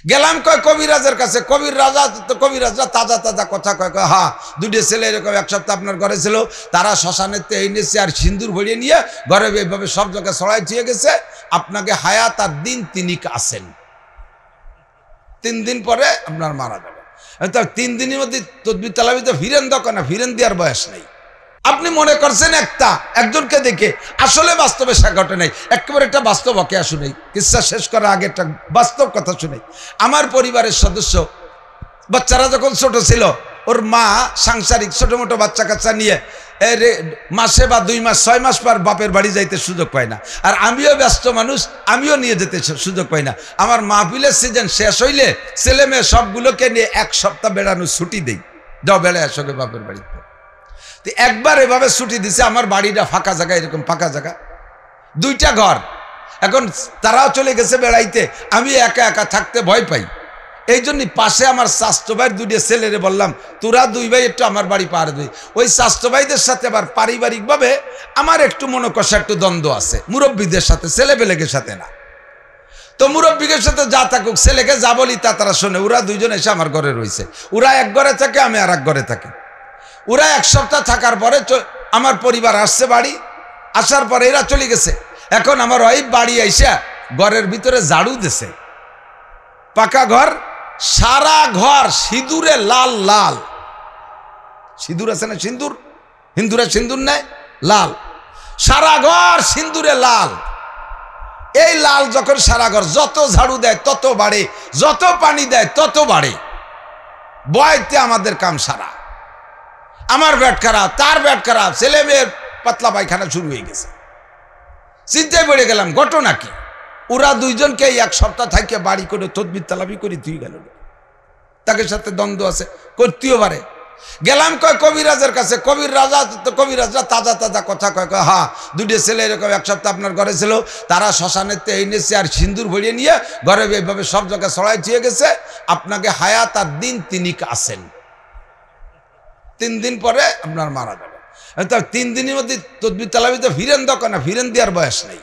গেলাম কয় কবিরাজের কাছে, কবিরাজরা তাজা তাজা কথা কয়। হ্যাঁ, দুটো ছেলে এরকম এক সপ্তাহ আপনার ঘরে ছিল, তারা শ্মশানেতে এনেছে আর সিন্দুর ভরিয়ে নিয়ে ঘরে এইভাবে সব জায়গায় ছড়াই দিয়ে গেছে। আপনাকে হায়াত আর দিন তিনিক আছেন, 3 দিন পরে আপনার মারা যাবে। 3 দিনের মধ্যে তদবির তালাবিতে ফিরেন দরকার না, ফিরেন দেওয়ার বয়স নেই। আপনি মনে করছেন একজনকে দেখে, আসলে বাস্তবে সে ঘটে নাই। একেবারে একটা বাস্তব ওকে শুনেই, কিসসা শেষ করার আগে একটা বাস্তব কথা শুনেই। আমার পরিবারের সদস্য বাচ্চারা যখন ছোট ছিল, ওর মা সাংসারিক ছোট মোটো বাচ্চা কাচ্চা নিয়ে মাসে বা 2 মাস 6 মাস পর বাপের বাড়ি যাইতে সুযোগ পায় না। আর আমিও ব্যস্ত মানুষ, আমিও নিয়ে যেতে সুযোগ পাই না। আমার মাহফিলের সিজন শেষ হইলে ছেলে মেয়ে সবগুলোকে নিয়ে 1 সপ্তাহ বেড়ানোর ছুটি দেই, যাও বেড়ায় আসবে বাপের বাড়িতে। তো একবার এভাবে ছুটি দিছে, আমার বাড়িটা ফাঁকা জায়গা, এরকম ফাঁকা জায়গা, 2টা ঘর। এখন তারাও চলে গেছে বেড়াইতে, আমি একা একা থাকতে ভয় পাই। এই জন্যই পাশে আমার স্বাস্থ্য ভাইয়ের 2 ছেলেরে বললাম, তোরা 2 ভাই একটু আমার বাড়ি পাহাড় দিই। ওই স্বাস্থ্য ভাইদের সাথে আবার পারিবারিকভাবে আমার একটু মনোকষা, একটু দ্বন্দ্ব আছে, মুরব্বীদের সাথে, ছেলেবেলেকের সাথে না। তো মুরব্বীদের সাথে যা থাকুক, ছেলেকে যা বলি তা তারা শোনে। ওরা 2 জন এসে আমার ঘরে রয়েছে, ওরা এক ঘরে থাকে, আমি আর এক ঘরে থাকি। ওরা 1 সপ্তাহ থাকার পরে আমার পরিবার আসছে বাড়ি, আসার পরে এরা চলে গেছে। এখন আমার ওয়াইফ বাড়ি আইসা ঘরের ভিতরে ঝাড়ু দিছে, পাকা ঘর, সারা ঘর সিঁদুরে লাল লাল। সিঁদুর আছে না, সিঁদুর, হিন্দুরা সিঁদুর নেয়, লাল, সারা ঘর সিঁদুরে লাল। এই লাল যখন সারা ঘর, যত ঝাড়ু দেয় তত বাড়ে, যত পানি দেয় তত বাড়ে। বয়তে আমাদের কাম সারা। আমার পেট খারাপ, তার পেট খারাপ, ছেলে মেয়ের পাতলা পায়খানা শুরু হয়ে গেছে। চিন্তায় পড়ে গেলাম, ঘটনা কি? ওরা 2 জনকে 1 সপ্তাহ থাকে বাড়ি করে তদবির তালাবি করে তুই গেল, তাকে সাথে দ্বন্দ্ব আছে, করতেও পারে। গেলাম কয় কবিরাজের কাছে, কবিরাজরা তাজা তাজা কথা কয়। হ্যাঁ, 2 ছেলে এরকম 1 সপ্তাহ আপনার ঘরে ছিল, তারা শ্মশানেতে এনেছে আর সিন্দুর ভরিয়ে নিয়ে ঘরে এইভাবে সব জায়গায় ছড়াই দিয়ে গেছে। আপনাকে হায়াত আর দিন তিনিক আছেন, 3 দিন পরে আপনার মারা যাবে। 3 দিনের মধ্যে তদবির তালাবিতে ফিরেন দরকার না, ফিরেন দেওয়ার বয়স নেই।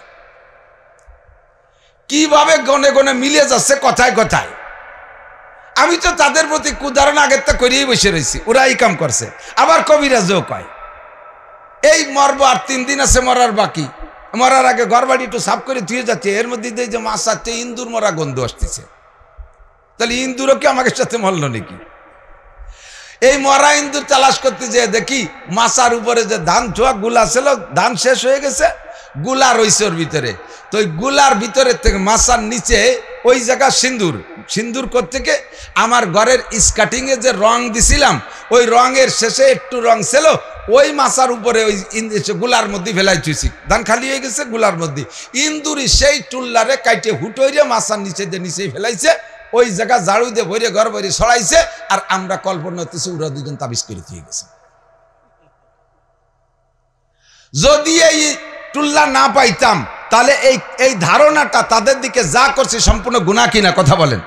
কিভাবে গনে গনে মিলে যাচ্ছে কথায় কথায়। আমি তো তাদের প্রতি কুদাহরণ আগের তা করিয়েই বসে রয়েছি, ওরা এই কাম করছে। আবার কবিরাজও কয় এই মরবো, আর 3 দিন আছে মরার বাকি, মরার আগে ঘর বাড়ি একটু সাফ করে ধুয়ে যাচ্ছে। এর মধ্যে যে মাছ আছে, ইন্দুর মরা গন্ধ আসতেছে। তাহলে ইন্দুরও কি আমাকে সাথে মরল নাকি? এই মরা ইন্দুর তালাশ করতে যেয়ে দেখি মাছার উপরে যে ধান ছোয়া গুলা ছিল, ধান শেষ হয়ে গেছে, গুলা রয়েছে ওর ভিতরে। তো ওই গুলার ভিতরে থেকে মাছার নিচে ওই জায়গা সিন্দুর, সিন্দুর থেকে আমার ঘরের স্কাটিংয়ে যে রং দিছিলাম, ওই রঙের শেষে একটু রং ছিল, ওই মাছার উপরে ওই গুলার মধ্যে ফেলাই চুইছি। ধান খালি হয়ে গেছে, গুলার মধ্যে ইন্দুরি সেই টুল্লারে কাইটে হুটোইরে মাছার নিচে দিয়ে নিচেই ফেলাইছে। ওই জায়গা ঝাড়ু দিয়ে ভরে ঘর ভরে ছড়াইছে। আর আমরা কল্পনা হতেছে ওরা 2 জন তাবিজ করে দিয়ে গেছে। যদি এই টুল্লা না পাইতাম, তাহলে এই ধারণাটা তাদের দিকে যা করছে সম্পূর্ণ গুনাহ কিনা কথা বলেন।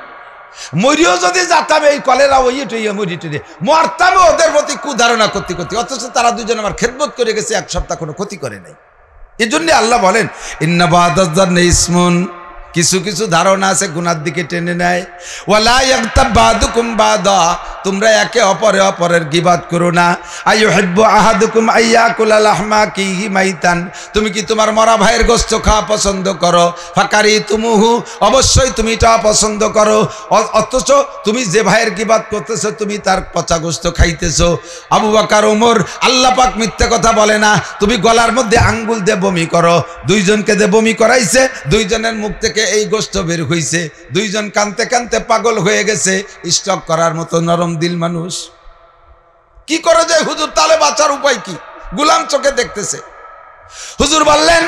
মরিও যদি যাতাম এই কলেরা ওই মরি টুয়ে মরতাম ওদের প্রতি কুধারণা করতে করতে, অথচ তারা 2 জন আমার খেদমত করে গেছে, 1 সপ্তাহ কোনো ক্ষতি করে নাই। এই জন্য আল্লাহ বলেন, ইন্না বাদাজ্জান্নি ইসমুন, কিছু কিছু ধারণা আছে গুনার দিকে টেনে নেয়। ওয়ালা ইয়াগতাব বাদুকুম বাদা, তোমরা একে অপরের গীবাত করো না। আইয়ুহিব্বু আহাদুকুম আইয়াকুলা লাহমা আখিহি মাইতান, তুমি কি তোমার মরা ভাইয়ের গোশত খাওয়া পছন্দ করো? ফাকারিতুমুহু, অবশ্যই তুমি এটা পছন্দ করো, অথচ তুমি যে ভাইয়ের গীবাত করতেছো তুমি তার পচা গোশত খাইতেছো। আবু বকর ওমর, আল্লাহ পাক মিথ্যা কথা বলে না। তুমি গলার মধ্যে আঙ্গুল দিয়ে বমি করো, 2 জনকে দিয়ে বমি করাইছে, 2 জনের মুখ থেকে এই গোশত বের হইছে, 2 জন কানতে কানতে পাগল হয়ে গেছে। স্টক করার মতো নরম দিল মানুষ কি করে যায়? হুজুর তাহলে বাঁচার উপায় কি? গুলাম চোখে দেখতেছে। হুজুর বললেন,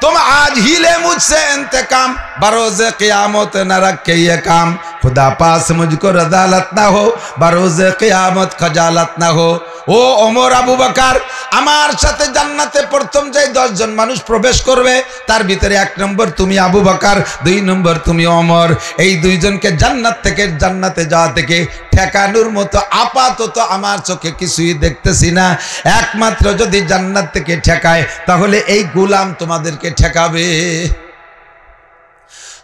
तुम आज ही ले मुझसे इंतकाम, बरोज़े क़यामत न रखे ये काम, खुदा पास मुझको रज़ालत ना हो, बरोज़े क़यामत खजालत ना हो। ও ওমর, আবু বকর, আমার সাথে জান্নাতে প্রথম যে 10 জন মানুষ প্রবেশ করবে তার ভিতরে 1 নম্বর তুমি আবু বকর, 2 নম্বর তুমি ওমর। এই 2 জনকে জান্নাত থেকে জান্নাতে যাওয়া থেকে ঠেকানোর মতো আপাতত আমার চোখে কিছুই দেখতেছি না। একমাত্র যদি জান্নাত থেকে ঠেকায় তাহলে এই গোলাম তোমাদেরকে ঠেকাবে।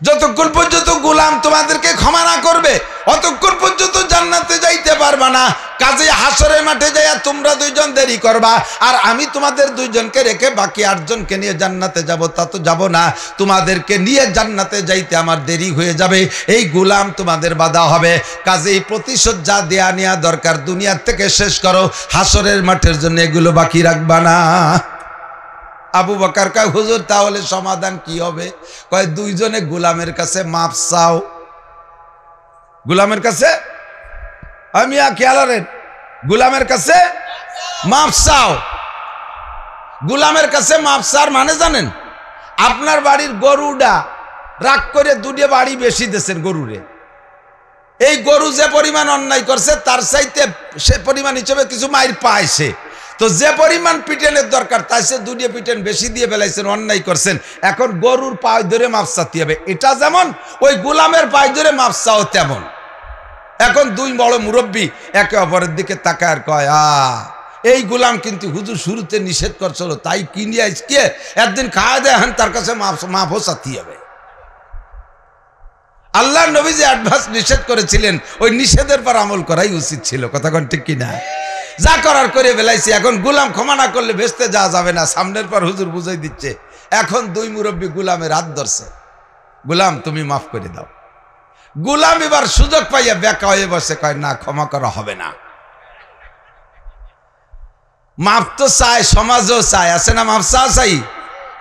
যতক্ষণ পর্যন্ত গোলাম তোমাদেরকে ক্ষমা না করবে অতক্ষণ পর্যন্ত জান্নাতে যাইতে পারবা না। কাজে হাসরের মাঠে যাইয়া তোমরা দুইজন দেরি করবা, আর আমি তোমাদের দুইজনকে রেখে বাকি 8 জনকে নিয়ে জান্নাতে যাব, তা তো যাব না। তোমাদেরকে নিয়ে জান্নাতে যাইতে আমার দেরি হয়ে যাবে, এই গোলাম তোমাদের বাধা হবে। কাজেই প্রতিশোধ যা দেয়া নেওয়া দরকার দুনিয়ার থেকে শেষ করো, হাসরের মাঠের জন্য এগুলো বাকি রাখবা না। আবু বকর কয়, হুজুর তাহলে সমাধান কি হবে? কয়, দুইজনে গোলামের কাছে মাপ চাও। গোলামের কাছে, আমি খেয়াল করেন, গোলামের কাছে মাপ চাও। গোলামের কাছে মাপ চাওয়ার মানে জানেন? আপনার বাড়ির গরুটা রাগ করে দুটিয়ে বাড়ি বেশি দিয়েছেন গরুরে, এই গরু যে পরিমাণ অন্যায় করছে তার চাইতে সে পরিমাণ হিসেবে কিছু মাইর পাইছে, তো যে পরিমাণ পিটেনের দরকার তাই সে দুটিয়ে পিটেন বেশি দিয়ে ফেলাইছেন, অন্যায় করছেন। এখন গরুর পায়ে ধরে মাপ চাতে হবে, এটা যেমন ওই গোলামের পায়ে ধরে মাপ চাও তেমন। এখন দুই বড় মুরব্বী একে অপরের দিকে তাকায় আর কয়, এই গোলাম কিন্তু হুজুর শুরুতে নিষেধ করছিল, তাই কিনে আজকে একদিন খাওয়া দেয়, তার কাছে মাপও চাতে হবে। আল্লাহ নবী যে অ্যাডভান্স নিষেধ করেছিলেন, ওই নিষেধের পর আমল করাই উচিত ছিল। কথা কোন ঠিক কিনা? যা করার করে বেলাইছি, এখন গোলাম ক্ষমা না করলে ভেস্তে যাওয়া যাবে না, সামনের পর হুজুর বুঝাই দিচ্ছে। এখন দুই মুরব্বী গোলামের হাত ধরছে, গোলাম তুমি মাফ করে দাও। গোলাম এবার সুযোগ পাইয়া বেকা হয়ে বসে, কয় না, ক্ষমা করা হবে না। মাপ তো চায়, সমাজও চায়, আছে না মাপ চাই।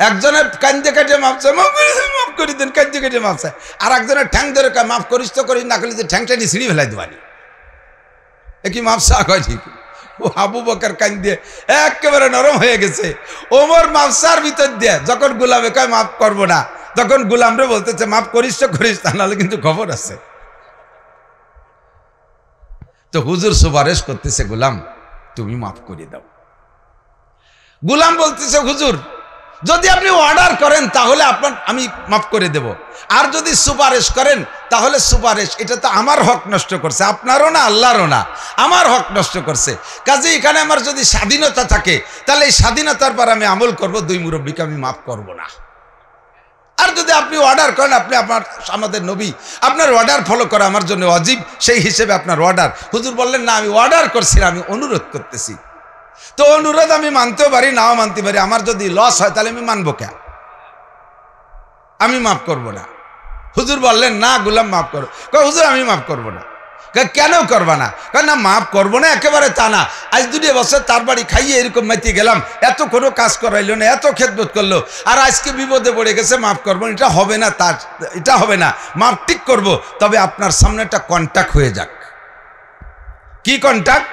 একজনের কান্দে কাটে মাপ চায়, মাফ করে দেন, কান্দে কাটে মাপ চায়। আর একজনের ঠ্যাং ধরে কয় মাফ করিস তো করিস, না করলে ঠ্যাংটা নিয়ে ছিঁড়ি ফেলাই দেবানি। এ কি মাপ চা কয়? ঠিক। ও আবু বকর কান্দে একেবারে নরম হয়ে গেছে। ওমর মাপ চার ভিতর দিয়ে যখন গোলামে কয় মাফ করবো না, তখন গোলামরে বলতেছে মাফ করিস তো করিস, তা নাহলে কিন্তু খবর আছে। তো হুজুর সুপারিশ করতেছে, গোলাম তুমি মাফ করে দাও। গোলাম বলতেছে, হুজুর যদি আপনি অর্ডার করেন তাহলে আমি মাফ করে দেব, আর যদি সুপারিশ করেন তাহলে সুপারিশ এটা তো আমার হক নষ্ট করছে, আপনারও না আল্লাহরও না, আমার হক নষ্ট করছে। কাজে এখানে আমার যদি স্বাধীনতা থাকে তাহলে এই স্বাধীনতার পর আমি আমল করব, দুই মুরব্বীকে আমি মাফ করব না। আর যদি আপনি অর্ডার করেন, আপনি আমাদের নবী, আপনার অর্ডার ফলো করা আমার জন্য ওয়াজিব, সেই হিসেবে আপনার অর্ডার। হুজুর বললেন, না আমি অর্ডার করছি না, আমি অনুরোধ করতেছি। তো অনুরোধ আমি মানতেও পারি, নাও মানতে পারি, আমার যদি লস হয় তাহলে আমি মানবো কেন? আমি মাফ করব না। হুজুর বললেন, না গোলাম মাফ করো। হুজুর আমি মাফ করব না। কেন করবা না? না মাফ করবো না একেবারে তা না, আজ 2 বছর তার বাড়ি খাইয়ে এরকম মাইতে গেলাম, এত কোনো কাজ করাইলো না, এত খেদমত করলো, আর আজকে বিপদে পড়ে গেছে, মাফ করবো, এটা হবে না, তার এটা হবে না, মাফ ঠিক করবো, তবে আপনার সামনে একটা কন্ট্যাক্ট হয়ে যাক। কি কন্ট্যাক্ট?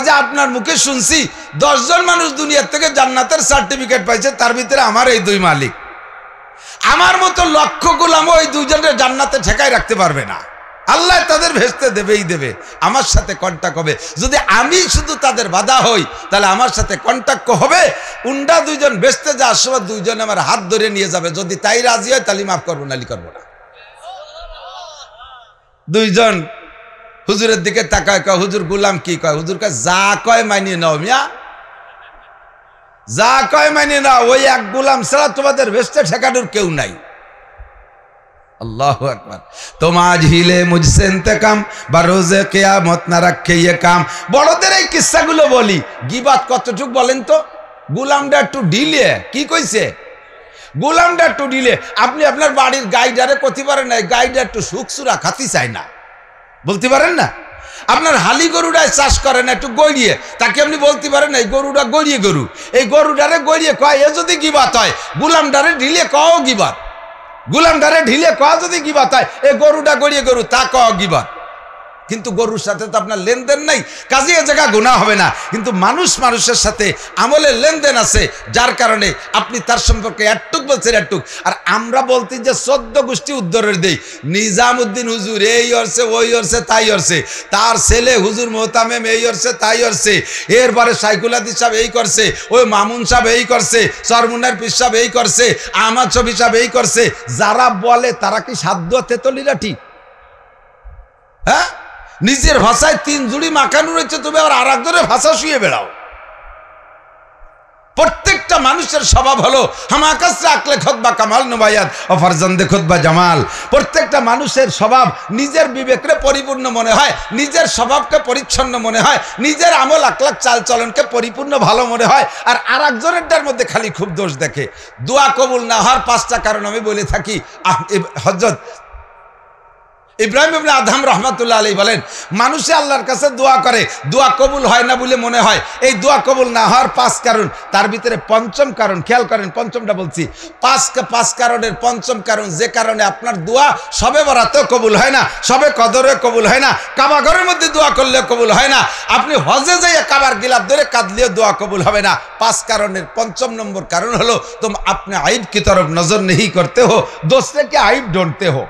যে আপনার মুখে শুনছি 10 জন মানুষ দুনিয়ার থেকে জান্নাতের সার্টিফিকেট পাইছে, তার ভিতরে আমার এই 2 মালিক। আমার মতো লক্ষ গোলাম ওই 2 জনের জান্নাতে ঠেকাই রাখতে পারবে না, আল্লাহ তাদের ভেস্তে দেবেই দেবে। আমার সাথে কন্ট্যাক্ট হবে। যদি আমি শুধু তাদের বাধা হই তাহলে আমার সাথে কন্ট্যাক্ট হবে। উন্ডা 2 জন ভেস্তে যাওয়ার সময় 2 জন আমার হাত ধরে নিয়ে যাবে, যদি তাই রাজি হয় তাহলে মাফ করবো, নালি করবো না। 2 জন হুজুরের দিকে তাকায়, কয় হুজুর গোলাম কি কয়? হুজুর কয় যা কয় মানিয়ে নাও মিয়া, যা কয় মানিয়ে নাও, ওই এক গোলাম ছাড়া তোমাদের ভেস্তে ঠেকানোর কেউ নাই। अल्लाह अकबर। तुम आज हिले मुझसे इंतकाम, बरोजे कियामत ना रखे ये काम। বড়দের এই কিস্সাগুলো বলি, গীবাত কতটুক বলেন তো? গোলামটা একটু ঢিলে, কি কইছে? গোলামটা একটু ঢিলে। আপনি আপনার বাড়ির গাইডারে করতে পারেন না, গাইডা একটু সুখসুরা খাতি চায় না, বলতে পারেন না? আপনার হালি গরুটায় চাষ করে না, একটু গড়িয়ে, তাকে আপনি বলতে পারেন না এই গরুটা গড়িয়ে গরু, এই গরুটারে গড়িয়ে কয়, এ যদি গীবাত হয়, গোলামটারে ঢিলে কও গীবাত। গোলামটারে ঢিলে কওয়া যদি গীবাত হয়, এই গরুটা গড়িয়ে গরু, তা কও গীবাত। কিন্তু গরুর সাথে তো আপনার লেনদেন নাই, কাজে এ জায়গা গুনাহ হবে না। কিন্তু মানুষ মানুষের সাথে আমলের লেনদেন আছে, যার কারণে আপনি তার সম্পর্কে একটুক বলছেন একটুক। আর আমরা বলতে যে 14 গোষ্ঠী উদ্ধারের দেই, নিজামুদ্দিন হুজুর এই অর্ছে, ওই অর্ছে, তাই অর্ছে, তার ছেলে হুজুর মোহতামেম এই অর্ছে, তাই অর্ছে, এরপরে সাইকুল হাদিস সাহেব এই করছে, ওই মামুন সাহেব এই করছে, সরমুনার পীর সাহেব এই করছে, আহমদ শফি সাহেব এই করছে। যারা বলে তারা কি সাধ্য তেতলিরা? ঠিক, হ্যাঁ? নিজের ভাষায় 3 জুড়ি মাখানো রয়েছে, তুমি আবার আর একজনের ভাষা শুয়ে বেড়াও। প্রত্যেকটা মানুষের স্বভাব হলো হামাকাসরা আকলে খুতবা কামাল নুবায়াত ও ফরজন্দে খুতবা জামাল। প্রত্যেকটা মানুষের স্বভাব নিজের বিবেককে পরিপূর্ণ মনে হয়, নিজের স্বভাবকে পরিচ্ছন্ন মনে হয়, নিজের আমল আকলাক চাল চলনকে পরিপূর্ণ ভালো মনে হয়, আর আরেকজনেরটার মধ্যে খালি খুব দোষ দেখে। দোয়া কবুল না হওয়ার 5টা কারণ আমি বলে থাকি। হযরত ইব্রাহিম ইবনে আদহাম রহমাতুল্লাহ আলাইহি বলেন, মানুষে আল্লাহর কাছে দোয়া করে, দোয়া কবুল হয় না বলে মনে হয়। এই দোয়া কবুল না হওয়ার 5 কারণ, তার ভিতরে পঞ্চম কারণ, খেয়াল করেন পঞ্চমটা বলছি, 5 কারণের পঞ্চম কারণ, যে কারণে আপনার দোয়া সবে বরাতেও কবুল হয় না, সবে কদরেও কবুল হয় না, কাবা ঘরের মধ্যে দোয়া করলেও কবুল হয় না, আপনি হজে যাইয়ে কাবার গিলাফ ধরে কাঁদলেও দোয়া কবুল হবে না। 5 কারণের পঞ্চম নম্বর কারণ হলো তুম আপনি আইব কি তরফ নজর नहीं করতে হো, दूसरे के আইব ঢूंढते हो।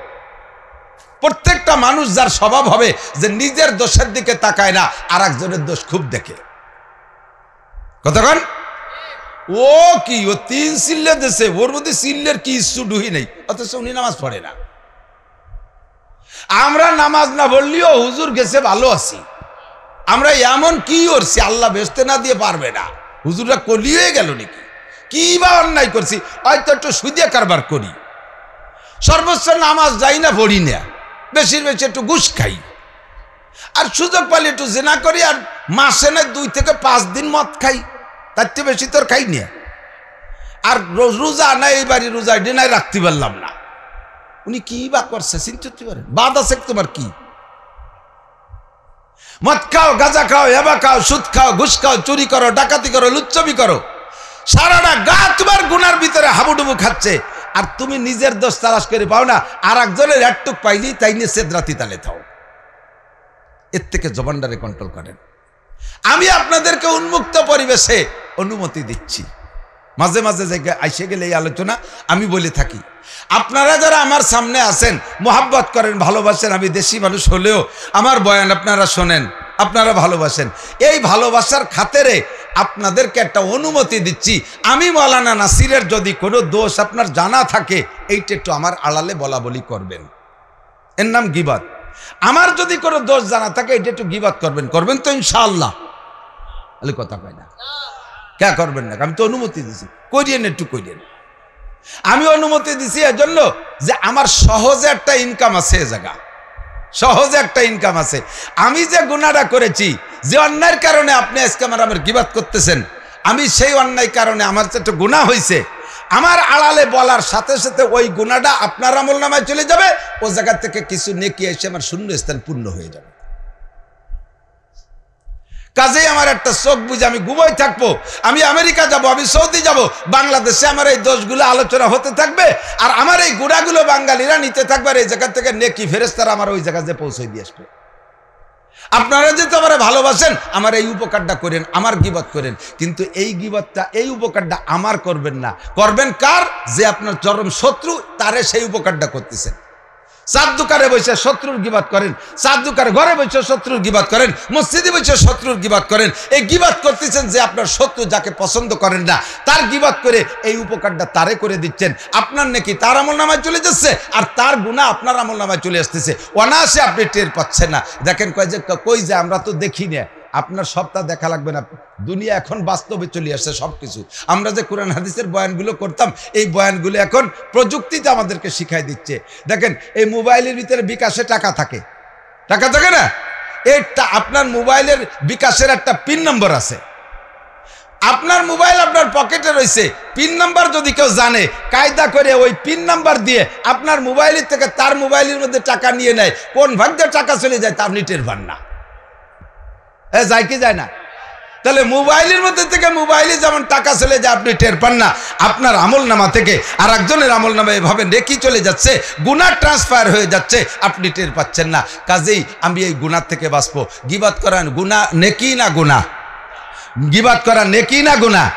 প্রত্যেকটা মানুষ যার স্বভাব হবে যে নিজের দোষের দিকে তাকায় না, আর একজনের দোষ খুব দেখে। কতক্ষণ ও কি ও 3 সিল্লে দেশে, ওর মধ্যে সিল্লের কি ইস্যু ডুহি নেই, অথচ উনি নামাজ পড়ে না। আমরা নামাজ না পড়লেও হুজুর গেছে ভালো আছি, আমরা এমন কি করছি আল্লাহ বেহেশতে না দিয়ে পারবে না, হুজুররা কলি হয়ে গেল নাকি, কি বা অন্যায় করছি, হয়তো একটু সুদিয়া কারবার করি, সর্বোচ্চ নামাজ যাই না পড়ি না, বেশি বেশি একটু ঘুষ খাই, আর সুযোগ পাইলে একটু জেনা করি, আর মাসে না 2 থেকে 5 দিন মদ খাই, তার চেয়ে বেশি তোর খাই না। আর রোজা নাই, এই বাড়ি রোজা ডিনায় রাখতে পারলাম না। উনি কি বা করছে চিন্তা করতে পারেন? বাদ আছে তোমার কি? মদ খাও, গাঁজা খাও, হেবা খাও, সুদ খাও, ঘুষ খাও, চুরি করো, ডাকাতি করো, লুচ্ছবি করো, সারাটা গা তোমার গুনার ভিতরে হাবুডুবু খাচ্ছে, আর তুমি নিজের দোষ তালাশ করে পাও না, আর একজনের একটুক পাইলি তাই নিয়ে সেদরাতি তালে থাও। এর থেকে জবানটারে কন্ট্রোল করেন। আমি আপনাদেরকে উন্মুক্ত পরিবেশে অনুমতি দিচ্ছি, মাঝে মাঝে জায়গায় আইসে গেলে এই আলোচনা আমি বলে থাকি। আপনারা যারা আমার সামনে আছেন, মোহাব্বত করেন, ভালোবাসেন, আমি দেশি মানুষ হলেও আমার বয়ান আপনারা শোনেন, আপনারা ভালোবাসেন, এই ভালোবাসার খাতিরে আপনাদেরকে একটা অনুমতি দিচ্ছি। আমি মাওলানা নাসিরের যদি কোনো দোষ আপনার জানা থাকে, এইটা একটু আমার আড়ালে বলা বলি করবেন, এর নাম গীবত। আমার যদি কোনো দোষ জানা থাকে, এটা একটু গীবত করবেন, করবেন তো ইনশাআল্লাহ? তাহলে কথা কয় না, কে করবেন না? আমি তো অনুমতি দিছি, করিয়েন, একটু করিয়েন। আমি অনুমতি দিছি এজন্য যে আমার সহজে একটা ইনকাম আছে, এ জায়গা সহজে একটা ইনকাম আছে। আমি যে গুনাহটা করেছি, যে অন্যায়ের কারণে আপনি আজকে আমার গীবত করতেছেন, আমি সেই অন্যায় কারণে আমার যে একটা গুনাহ হয়েছে, আমার আড়ালে বলার সাথে সাথে ওই গুনাহটা আপনার আমলনামায় চলে যাবে, ও জায়গা থেকে কিছু নেকি এসে আমার শূন্য স্থান পূর্ণ হয়ে যাবে। কাজেই আমার একটা চোখ বুঝে আমি ঘুমাই থাকবো, আমি আমেরিকা যাব, আমি সৌদি যাব, বাংলাদেশে আমার এই দোষগুলো আলোচনা হতে থাকবে, আর আমার এই গুণাগুলো বাঙালিরা নিতে থাকবে, আর এই জায়গা থেকে নেকি ফেরেশতারা আমার ওই জায়গাতে পৌঁছে দিয়ে আসবে। আপনারা যেহেতু আমার ভালোবাসেন, আমার এই উপকারটা করেন, আমার গীবত করেন, কিন্তু এই গীবতটা, এই উপকারটা আমার করবেন না। করবেন কার? যে আপনার চরম শত্রু, তারে সেই উপকারটা করতেছেন। চার দোকানে বসে শত্রুর গীবত করেন, চার দোকানে ঘরে বসে শত্রুর গীবত করেন, মসজিদে বসে শত্রুর গীবত করেন। এই গীবত করতেছেন যে আপনার শত্রু, যাকে পছন্দ করেন না, তার গীবত করে এই উপকারটা তারে করে দিচ্ছেন। আপনার নাকি তার আমলনামায় চলে যাচ্ছে, আর তার গুনাহ আপনার আমলনামায় চলে আসতেছে, অনায়াসে আপনি টের পাচ্ছেন না। দেখেন কই যে আমরা তো দেখি না, আপনার সবটা দেখা লাগবে না, দুনিয়া এখন বাস্তবে চলে আসছে সবকিছু। আমরা যে কোরআন হাদিসের বয়ানগুলো করতাম, এই বয়ানগুলো এখন প্রযুক্তিতে আমাদেরকে শিখাই দিচ্ছে। দেখেন, এই মোবাইলের ভিতরে বিকাশে টাকা থাকে, টাকা থাকে না? এইটা আপনার মোবাইলের বিকাশের একটা পিন নম্বর আছে। আপনার মোবাইল আপনার পকেটে রয়েছে, পিন নাম্বার যদি কেউ জানে, কায়দা করে ওই পিন নাম্বার দিয়ে আপনার মোবাইলের থেকে তার মোবাইলের মধ্যে টাকা নিয়ে নেয়, কোন ভাগ্যে টাকা চলে যায় তা আপনি টের পান না। যায় কি যায় না? তাহলে মোবাইলের মধ্যে থেকে মোবাইলে যেমন টাকা চলে যায়, আপনি টের পান না। আপনার আমলনামা থেকে আর একজনের আমলনামা এভাবে নেকি চলে যাচ্ছে, গুনাহ ট্রান্সফার হয়ে যাচ্ছে, আপনি টের পাচ্ছেন না। কাজেই আমি এই গুনাহ থেকে বাঁচবো। গীবত করা গুনাহ নেকি না গুনাহ? গীবত করা নেকি না গুনাহ?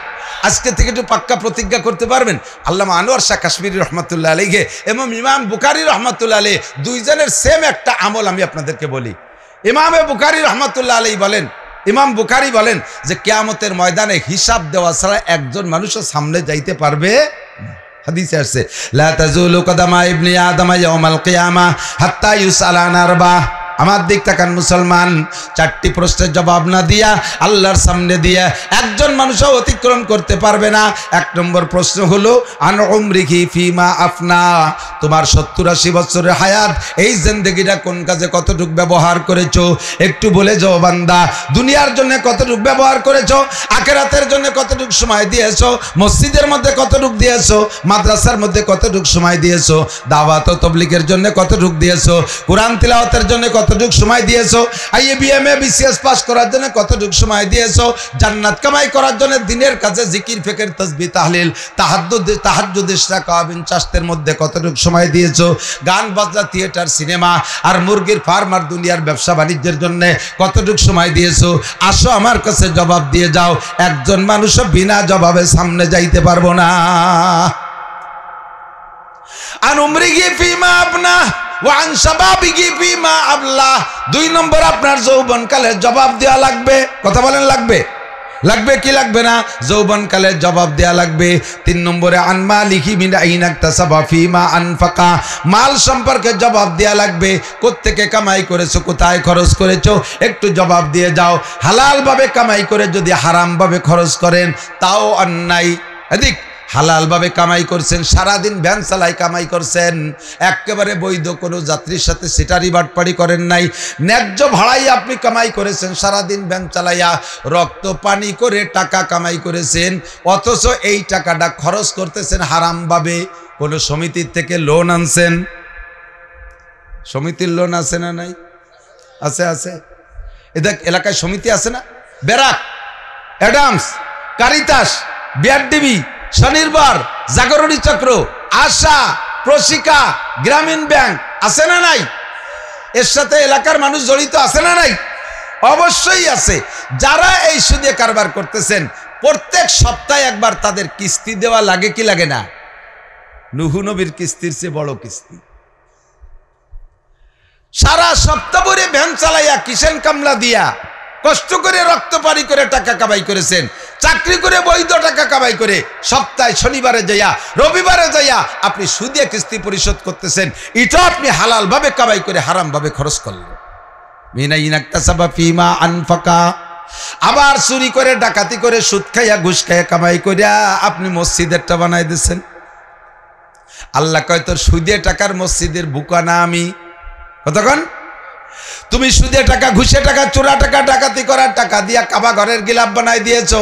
আজকে থেকে একটু পাক্কা প্রতিজ্ঞা করতে পারবেন? আল্লামা আনোয়ার শাহ কাশ্মীরি রহমাতুল্লাহ আলাইহি এবং ইমাম বুখারী রহমাতুল্লাহ আলাইহি দুইজনের সেম একটা আমল আমি আপনাদেরকে বলি। ইমামে বুখারী রহমাতুল্লাহ আলাইহি বলেন, ইমাম বুখারী বলেন যে কিয়ামতের ময়দানে হিসাব দেওয়া ছাড়া একজন মানুষও সামনে যাইতে পারবে না। হাদিসে আসছে, লা তাজুলু কদামা ইবনি আদম ইয়াউমাল কিয়ামা হাত্তা ইউসালা আন আরবা। আমার দিক তাকান মুসলমান, 4টি প্রশ্নের জবাব না দিয়া আল্লাহর সামনে দিয়া একজন মানুষও অতিক্রম করতে পারবে না। 1 নম্বর প্রশ্ন হলো আন উমরিহি ফিমা আফনা, তোমার 70-80 বছরের হায়াত এই জিন্দেগিটা কোন কাজে কতটুকু ব্যবহার করেছো একটু বলে যাও বান্দা। দুনিয়ার জন্য কতটুকু ব্যবহার করেছো, আখিরাতের জন্য কতটুকু সময় দিয়েছো, মসজিদের মধ্যে কতটুকু দিয়েছো, মাদ্রাসার মধ্যে কতটুকু সময় দিয়েছো, দাওয়াত ও তাবলীগের জন্য কতটুকু দিয়েছো, কোরআন তিলাওয়াতের জন্য কতটুকু সময় দিয়েছো, IABMA BCS পাস করার জন্য কতটুকু সময় দিয়েছো, জান্নাত কামাই করার জন্য দিনের কাজে জিকির ফিকির তাসবিহ তাহলিল তাহাজ্জুদ ইশরাক আবিন চাষের মধ্যে কতটুকু সময় দিয়েছো, গান বাজনা থিয়েটার সিনেমা আর মুরগির ফার্ম আর দুনিয়ার ব্যবসা বাণিজ্যের জন্য কতটুকু সময় দিয়েছো। আসো আমার কাছে জবাব দিয়ে যাও। একজন মানুষও বিনা জবাবে সামনে যাইতে পারবো না। আন উমরিহি ফিমা আবনা ওয়া আন শাবাবিহি ফিমা আবলা, 2 নম্বর আপনার যৌবনকালের জবাব দেওয়া লাগবে। কথা বলেন লাগবে? লাগবে কি লাগবে না? যৌবনকালের জবাব দেওয়া লাগবে। 3 নম্বরে আন মালিহি মিন আইনা ইকতাসাবা ফিমা আনফাকা, মাল সম্পর্কে জবাব দেওয়া লাগবে। কোত্থেকে কামাই করেছো, কোথায় খরচ করেছো একটু জবাব দিয়ে যাও। হালাল ভাবে কামাই করে যদি হারাম ভাবে খরচ করেন তাও অন্যায়। এদিক হালাল ভাবে কামাই করছেন, সারাদিন ভ্যান চালাই কামাই করছেন, একেবারে বৈধ কোনো যাত্রীর সাথে সিটারি বাটপাড়ি করেন নাই, ন্যায্য ভাড়াই আপনি কামাই করেছেন, সারাদিন ভ্যান চালাইয়া রক্ত পানি করে টাকা কামাই করেছেন, অথচ এই টাকাটা খরচ করতেছেন হারাম ভাবে। কোনো সমিতির থেকে লোন আনছেন, সমিতির লোন আছে না নাই? আছে আছে। এদের এলাকায় সমিতি আছে না? ব্যারাক, অ্যাডামস, কারিতাস, বিআরডিবি, স্বনির্ভর, জাগরণী চক্র, আশা, প্রশিকা, গ্রামীণ ব্যাংক আছে না নাই? এর সাথে এলাকার মানুষ জড়িত আছে না নাই? অবশ্যই আছে। যারা এই সুদে কারবার করতেছেন প্রত্যেক সপ্তাহে একবার তাদের কিস্তি দেওয়া লাগে কি লাগে না? নূহ নবীর কিস্তির চেয়ে বড় কিস্তি। সারা সপ্তাহ ভরে ভ্যান চালাইয়া কিষেন কামলা দিয়া কষ্ট করে রক্ত পানি করে টাকা কামাই করেছেন, চাকরি করে বৈধ টাকা কামাই করে সপ্তাহে শনিবারে যাইয়া রবিবারে যাইয়া আপনি সুদে কিস্তি পরিশোধ করতেছেন। এটা আপনি হালাল ভাবে কামাই করে হারাম ভাবে খরচ করলেন। মিন আইনা ইকতাসাবা ফিমা আনফাকা, আবার চুরি করে ডাকাতি করে সুদ খাইয়া ঘুষ খাইয়া কামাই করিয়া আপনি মসজিদেরটা বানাই দিয়েছেন। আল্লাহ কয় তোর সুদে টাকার মসজিদের বুকা না আমি। কতক্ষণ তুমি সুদে টাকা, ঘুষে টাকা, চোরা টাকা, ডাকাতি করার টাকা দিয়া কাবা ঘরের গিলাপ বানাই দিয়েছো।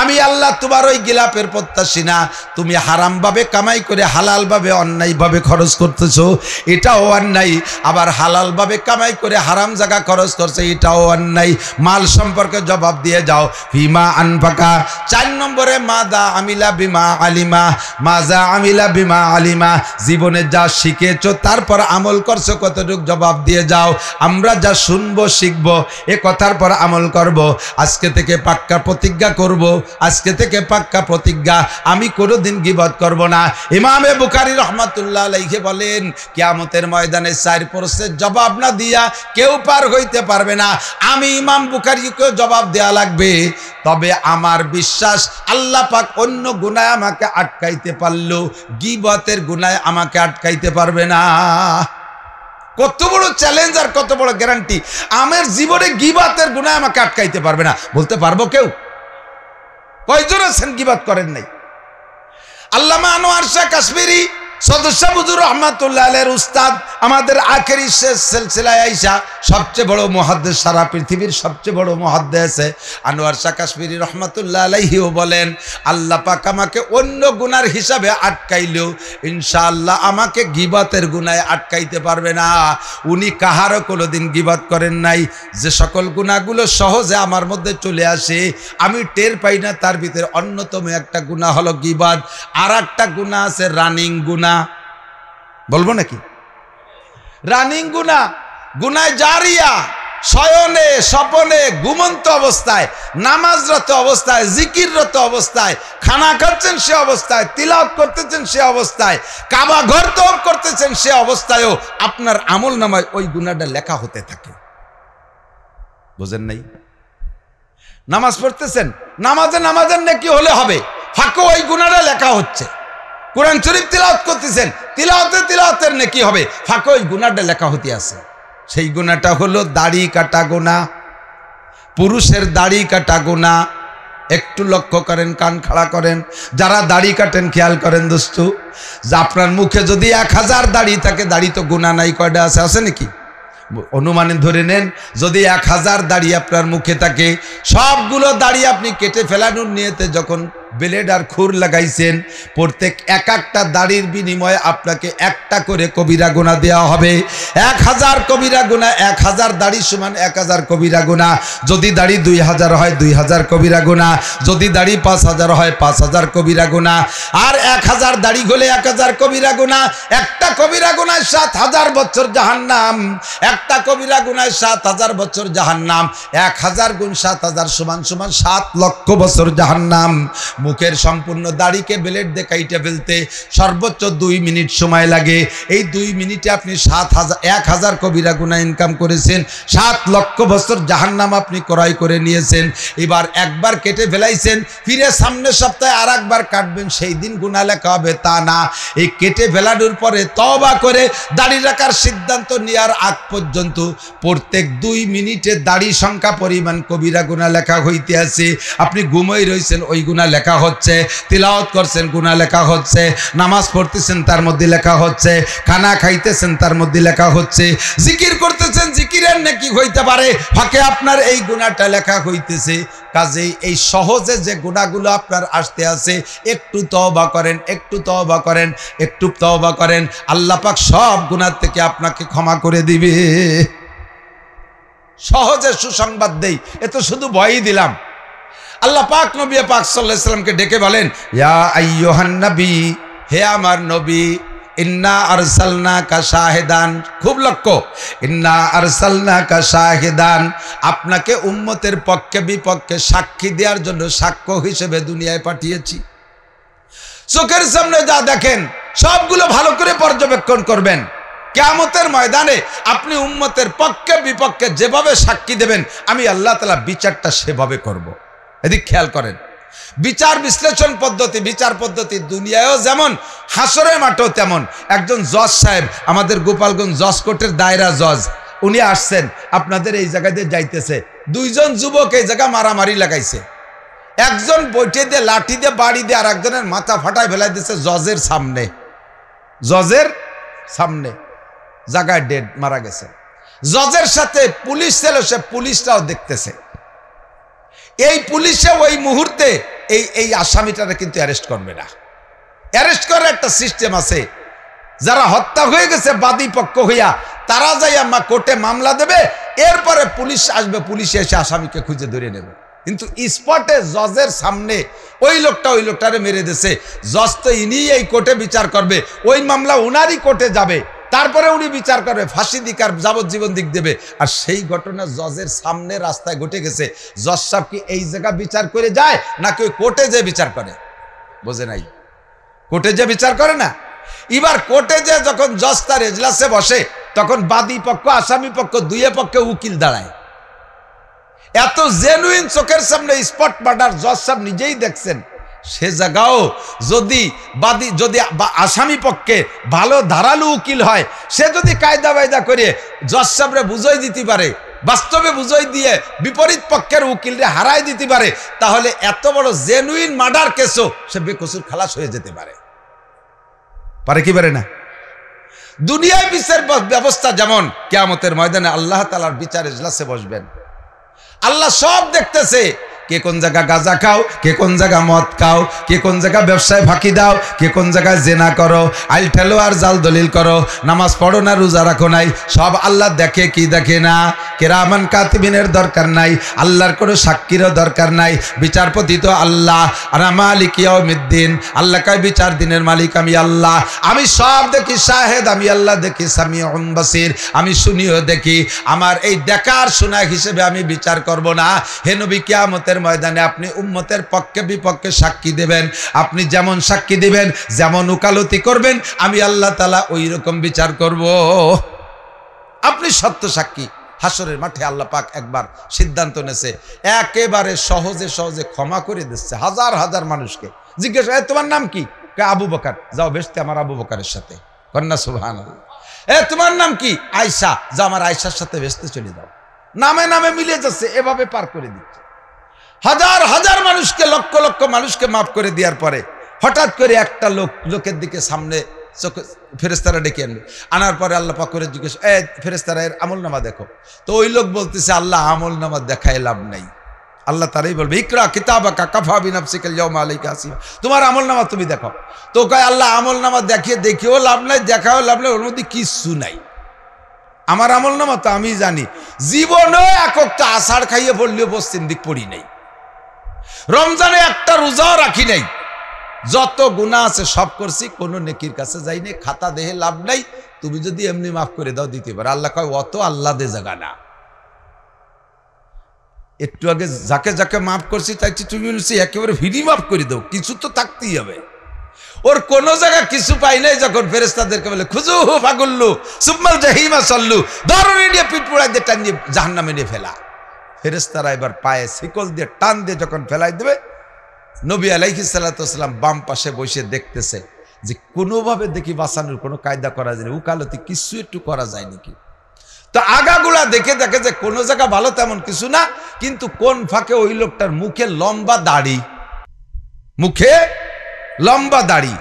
আমি আল্লাহ তোমার ওই গিলাপের প্রত্যাশী না। তুমি হারাম ভাবে কামাই করে হালাল ভাবে অন্যায় ভাবে খরচ করতেছো, এটাও অন্যায়। আবার হালাল ভাবে কামাই করে হারাম জায়গা খরচ করছে, এটাও অন্যায়। মাল সম্পর্কে জবাব দিয়ে যাও। ফিমা আনফাকা। 4 নম্বরে মাদা আমিলা বিমা আলিমা, মাজা আমিলা বিমা আলিমা, জীবনে যা শিখেছো তারপর আমল করছো কতটুকু জবাব দিয়ে যাও। আমরা যা শুনবো শিখবো এ কথার পর আমল করব। আজকে থেকে পাক্কা প্রতিজ্ঞা করব, আজকে থেকে পাক্কা প্রতিজ্ঞা আমি কোনোদিন গীবত করব না। ইমামে বুখারী রহমাতুল্লাহ আলাইহি বলেন কিয়ামতের ময়দানে 4 প্রশ্নের জবাব না দিয়া কেউ পার হইতে পারবে না। আমি ইমাম বুখারীকে জবাব দেয়া লাগবে। তবে আমার বিশ্বাস আল্লাহ পাক অন্য গুনাহ আমাকে আটকাইতে পারলো, গীবতের গুনাহ আমাকে আটকাইতে পারবে না। কত বড় চ্যালেঞ্জ আর কত বড় গ্যারান্টি! আমার জীবনে গীবাতের গুনাহ আমাকে আটকাইতে পারবে না। বলতে পারবো কেউ? কয়জন আছেন গীবাত করেন নাই? আল্লামা আনোয়ার শাহ কাশ্মীরি সদস্য বুজুর রহমাতুল্লাহ আলাইহির উস্তাদ, আমাদের আখেরি শেষ সিলসিলায় আইসা সবচেয়ে বড় মুহাদ্দিস, সারা পৃথিবীর সবচেয়ে বড় মুহাদ্দিস আনোয়ার শাহ কাশ্মীরি রহমাতুল্লাহ আলাইহিও বলেন আল্লাহ পাক আমাকে অন্য গুনার হিসাবে আটকাইলেও ইনশাআল্লাহ আমাকে গীবাতের গুনায় আটকাইতে পারবে না। উনি কাহারও কোনোদিন গীবাত করেন নাই। যে সকল গুনাহগুলো সহজে আমার মধ্যে চলে আসে আমি টের পাই না, তার ভিতরে অন্যতম একটা গুনাহ হলো গীবাত। আর একটা গুনাহ আছে রানিং গুনাহ। বলবো নাকি? রানিং গুনাহ, গুনাহ জারিয়া, শয়নে স্বপনে ঘুমন্ত অবস্থায়, নামাজরত অবস্থায়, জিকিররত অবস্থায়, খানা খাচ্ছেন সে অবস্থায়, তিলাওয়াত করতেছেন সে অবস্থায়, কাবা ঘর তওয়াফ করতেছেন সে অবস্থায়ও আপনার আমল নামায় ওই গুনাহটা লেখা হতে থাকে। বুঝেন নাই? নামাজ পড়তেছেন, নামাজের নেকি হলে হবে, ফাঁকে ওই গুনাহটা লেখা হচ্ছে। কোরআন শরীফ তিলাওয়াত করতেছেন, তিলাওয়াতের নেকি হবে, ফাঁকে ওই গুনাহটা লেখা হতে আছে। সেই গুনাহটা হলো দাড়ি কাটা গুনাহ, পুরুষের দাড়ি কাটা গুনাহ। একটু লক্ষ্য করেন, কান খাড়া করেন, যারা দাড়ি কাটেন খেয়াল করেন দোস্তু, যে আপনার মুখে যদি 1000 দাড়ি থাকে, দাড়ি তো গুনাহ নাই, কয়টা আছে? আছে নাকি? অনুমানে ধরে নেন যদি 1000 দাড়ি আপনার মুখে থাকে, সবগুলো দাড়ি আপনি কেটে ফেলানোর নিয়তে যখন ব্লেড আর খুর লাগাইছেন, প্রত্যেক একটা দাড়ির বিনিময়ে আপনাকে একটা করে কবিরা গুনাহ দেওয়া হবে। 1000 কবিরা গুনাহ, 1000 দাড়ি সমান 1000 কবিরা গুনাহ। যদি দাড়ি 2000 হয় 2000 কবিরা গুনাহ, যদি দাড়ি 5000 হয় 5000 কবিরা গুনাহ, আর 1000 দাড়ি হলে 1000 কবিরা গুনাহ। একটা কবিরা গুনাহ 7000 বছর জাহান্নাম, একটা কবিরা গুনাহ 7000 বছর জাহান্নাম। 1000 গুণ 7000 সমান 7 লক্ষ বছর জাহান্নাম। মুখের সম্পূর্ণ দাড়িকে ব্লেড দিয়ে কাইটে ফেলতে সর্বোচ্চ 2 মিনিট সময় লাগে। এই 2 মিনিটে আপনি 1000 কবিরা গুনাহ ইনকাম করেছেন, 7 লক্ষ বছর জাহান্নাম আপনি ক্রয় করে নিয়েছেন। এবার একবার কেটে ফেলাইছেন, ফিরে সামনের সপ্তাহে আর একবার কাটবেন, সেই দিন গুনাহ লেখা হবে তা না। এই কেটে ফেলানোর পরে তওবা করে দাড়ি রাখার সিদ্ধান্ত নেওয়ার আগ পর্যন্ত প্রত্যেক 2 মিনিটে দাড়ি সংখ্যা পরিমাণ কবিরা গুনাহ লেখা হইতে আছে। আপনি ঘুমোই রয়েছেন, ওই গুনাহ লেখা হচ্ছে, তিলাওয়াত করছেন গুনাহ লেখা হচ্ছে, নামাজ পড়তেছেন তার মধ্যে লেখা হচ্ছে, খানা খাইতেছেন তার মধ্যে লেখা হচ্ছে, জিকির করতেছেন জিকিরের নাকি হইতে পারে, ফাঁকে আপনার এই গুনাহটা লেখা হইতেছে। কাজেই এই সহজে যে গুনাহগুলো আপনার আসতে আছে, একটু তওবা করেন, একটু তওবা করেন, একটু তওবা করেন, আল্লাহ পাক সব গুনাহ থেকে আপনাকে ক্ষমা করে দিবে। সহজে সুসংবাদ দেই, এ তো শুধু ভয়ই দিলাম। আল্লাহ পাক নবী পাক সাল্লাল্লাহু আলাইহি সাল্লামকে ডেকে বলেন, ইয়া আইয়ুহান নবী, হে আমার নবী, ইন্না আরসালনাকা শাহিদান, খুব লক্ষ্য, ইন্না আরসালনাকা শাহিদান, আপনাকে উম্মতের পক্ষে বিপক্ষে সাক্ষী দেওয়ার জন্য সাক্ষ্য হিসেবে দুনিয়ায় পাঠিয়েছি। চোখের সামনে যা দেখেন সবগুলো ভালো করে পর্যবেক্ষণ করবেন। কিয়ামতের ময়দানে আপনি উম্মতের পক্ষে বিপক্ষে যেভাবে সাক্ষী দেবেন, আমি আল্লাহ তাআলা বিচারটা সেভাবে করব। এদিক খেয়াল করেন, বিচার বিশ্লেষণ পদ্ধতি, বিচার পদ্ধতি দুনিয়ায়ও যেমন, হাসরের মাঠেও তেমন। একজন জজ সাহেব, আমাদের গোপালগঞ্জ জজ কোর্টের দায়রা জজ, উনি আসছেন আপনাদের এই জায়গা দিয়ে যাইতেছে, 2 জন যুবক এই জায়গা মারামারি লাগাইছে, একজন বইটে দিয়ে লাঠি দিয়ে বাড়ি দিয়ে আর একজনের মাথা ফাটায় ফেলাই দিচ্ছে জজের সামনে, জজের সামনে জায়গায় ডেড মারা গেছে। জজের সাথে পুলিশ ছিল, সে পুলিশটাও দেখতেছে। এই পুলিশে ওই মুহূর্তে এই আসামিটারে কিন্তু অ্যারেস্ট করবে না। অ্যারেস্ট করার একটা সিস্টেম আছে, যারা হত্যা হয়ে গেছে বাদী পক্ষ হইয়া, তারা যাইয়া কোর্টে মামলা দেবে, এরপরে পুলিশ আসবে, পুলিশ এসে আসামিকে খুঁজে ধরে নেবে। কিন্তু স্পটে জজের সামনে ওই লোকটারে মেরে দিয়েছে, জজ তো ইনি এই কোর্টে বিচার করবে, ওই মামলা উনারই কোর্টে যাবে, তারপরে উনি বিচার করবে, ফাঁসি দিক আর যাবজ্জীবন দিক দেবে। আর সেই ঘটনা জজের সামনে রাস্তায় ঘটে গেছে। জজ সাহেব কি এই জায়গা বিচার করে যায়, নাকি ওই কোর্টে যে বিচার করে? বোঝে নাই, কোর্টে যে বিচার করে না। এবার কোর্টে যে যখন জজ তার এজলাসে বসে, তখন বাদী পক্ষ আসামি পক্ষ দুয়ে পক্ষে উকিল দাঁড়ায়। এত জেনুইন চোখের সামনে স্পট মার্ডার জজ সাহেব নিজেই দেখছেন। সে জায়গাও যদি আসামি পক্ষে ভালো ধারালো উকিল হয়, সে যদি কায়দা বায়দা করে জজ সাহেবরে বুঝাই দিতে পারে, বাস্তবে বুঝাই দিয়ে বিপরীত পক্ষের উকিলরে হারাই দিতে পারে, তাহলে এত বড় জেনুইন মার্ডার কেসও সে বেকসুর খালাস হয়ে যেতে পারে। পারে কি পারে না? দুনিয়ায় বিচার ব্যবস্থা যেমন, কিয়ামতের ময়দানে আল্লাহ তাআলার বিচার ইজলাসে বসবেন, আল্লাহ সব দেখতেছে। কে কোন জায়গা গাঁজা খাও, কে কোন জায়গা মদ খাও, কে কোন জায়গা ব্যবসায় ফাঁকি দাও, কে কোন জায়গায় জেনা করো, আইল ঠেলো আর জাল দলিল করো, নামাজ পড়ো না রোজা রাখো নাই, সব আল্লাহ দেখে কি দেখে না? কিরামান কাতিবিনের দরকার নাই, আল্লাহর কোনো সাক্ষীরও দরকার নাই। বিচারপতি তো আল্লাহ, আর মালিক ইয়াউমিদ্দিন, আল্লাহ কয় বিচার দিনের মালিক আমি আল্লাহ, আমি সব দেখি, শাহেদ আমি আল্লাহ দেখি, সামিউন বাসির আমি শুনিও দেখি। আমার এই দেখার শোনা হিসেবে আমি বিচার করব না। হে নবী, কিয়ামতের ময়দানে আপনি উম্মতের পক্ষে বিপক্ষে সাক্ষী দেবেন, আপনি যেমন সাক্ষী দিবেন, যেমন উকালতি করবেন, আমি আল্লাহ তাআলা ওই রকম বিচার করব। আপনি সত্য সাক্ষী। হাসরের মাঠে আল্লাহ পাক একবার সিদ্ধান্ত নেছে, একেবারে সহজে সহজে ক্ষমা করে দিচ্ছে হাজার হাজার মানুষকে। জিজ্ঞেস, তোমার নাম কি? আবু বকর, যাও বেশতে আমার আবু বকরের সাথে, কন্যা সুবহানাল্লাহ। তোমার নাম কি? আয়সা। যা আমার আয়সার সাথে ভেস্তে চলে যাও। নামে নামে মিলে যাচ্ছে, এভাবে পার করে দিচ্ছে। হাজার হাজার মানুষকে, লক্ষ লক্ষ মানুষকে মাফ করে দেওয়ার পরে হঠাৎ করে একটা লোকের দিকে সামনে ফেরেশতারা ডেকে আনবে। আনার পরে আল্লাহ পাক করে জিজ্ঞেস, ফেরেশতারা এর আমলনামা দেখো। তো ওই লোক বলতেছে, আল্লাহ আমলনামা দেখায় লাভ নাই। আল্লাহ তারাই বলবে, ইকরা কিতাবাকা কাফা বিনাফসিকাল ইয়াউমা আলাইকা হাসিবা, তোমার আমলনামা তুমি দেখাও। তো কয় আল্লাহ আমলনামা দেখিয়েও লাভ নাই, দেখাও লাভ নাই, ওর মধ্যে কিচ্ছু নাই। আমার আমলনামা তো আমি জানি, জীবনে একটা আষাঢ় খাইয়ে পড়লেও পশ্চিম দিক পড়ি নাই, রমজানে একটা রোজাও রাখি নাই, যত গুনাহ আছে সব করছি, কোনো নেকির কাছে যাইনি, খাতা দেহে লাভ নাই। তুমি যদি এমনি মাফ করে দাও দিতে পারো। আল্লাহ কয় অত আল্লাহ দে জায়গা না, একটু আগে যাকে যাকে মাফ করছি তাই তুমি বলছি একেবারে ভিড়ি মাফ করে দাও, কিছু তো থাকতেই হবে। ওর কোন জায়গা কিছু পাই নাই, যখন ফেরেশতাদেরকে বলে খুজুহু ফাগুল্লু সুম্মাল জাহিমা সাল্লু, ধরে নিয়ে পিঠ পুড়াই দিয়ে টান দিয়ে জাহান্নামে নিয়ে ফেলা। ফেরেশতারা এবার পায়ে শিকল দিয়ে টান দিয়ে যখন ফেলাই দেবে, নবী আলাইহিস সালাতু ওয়াস সালাম বাম পাশে বসে দেখতেছে যে কোনোভাবে দেখি বাঁচানোর কোনো কায়দা করা যায় না, উকালতি কিছু একটু করা যায় নাকি। তো আগাগুলা দেখে দেখে যে কোনো জায়গা ভালো তেমন কিছু না, কিন্তু কোন ফাঁকে ওই লোকটার মুখে লম্বা দাড়ি, মুখে লম্বা দাড়ি।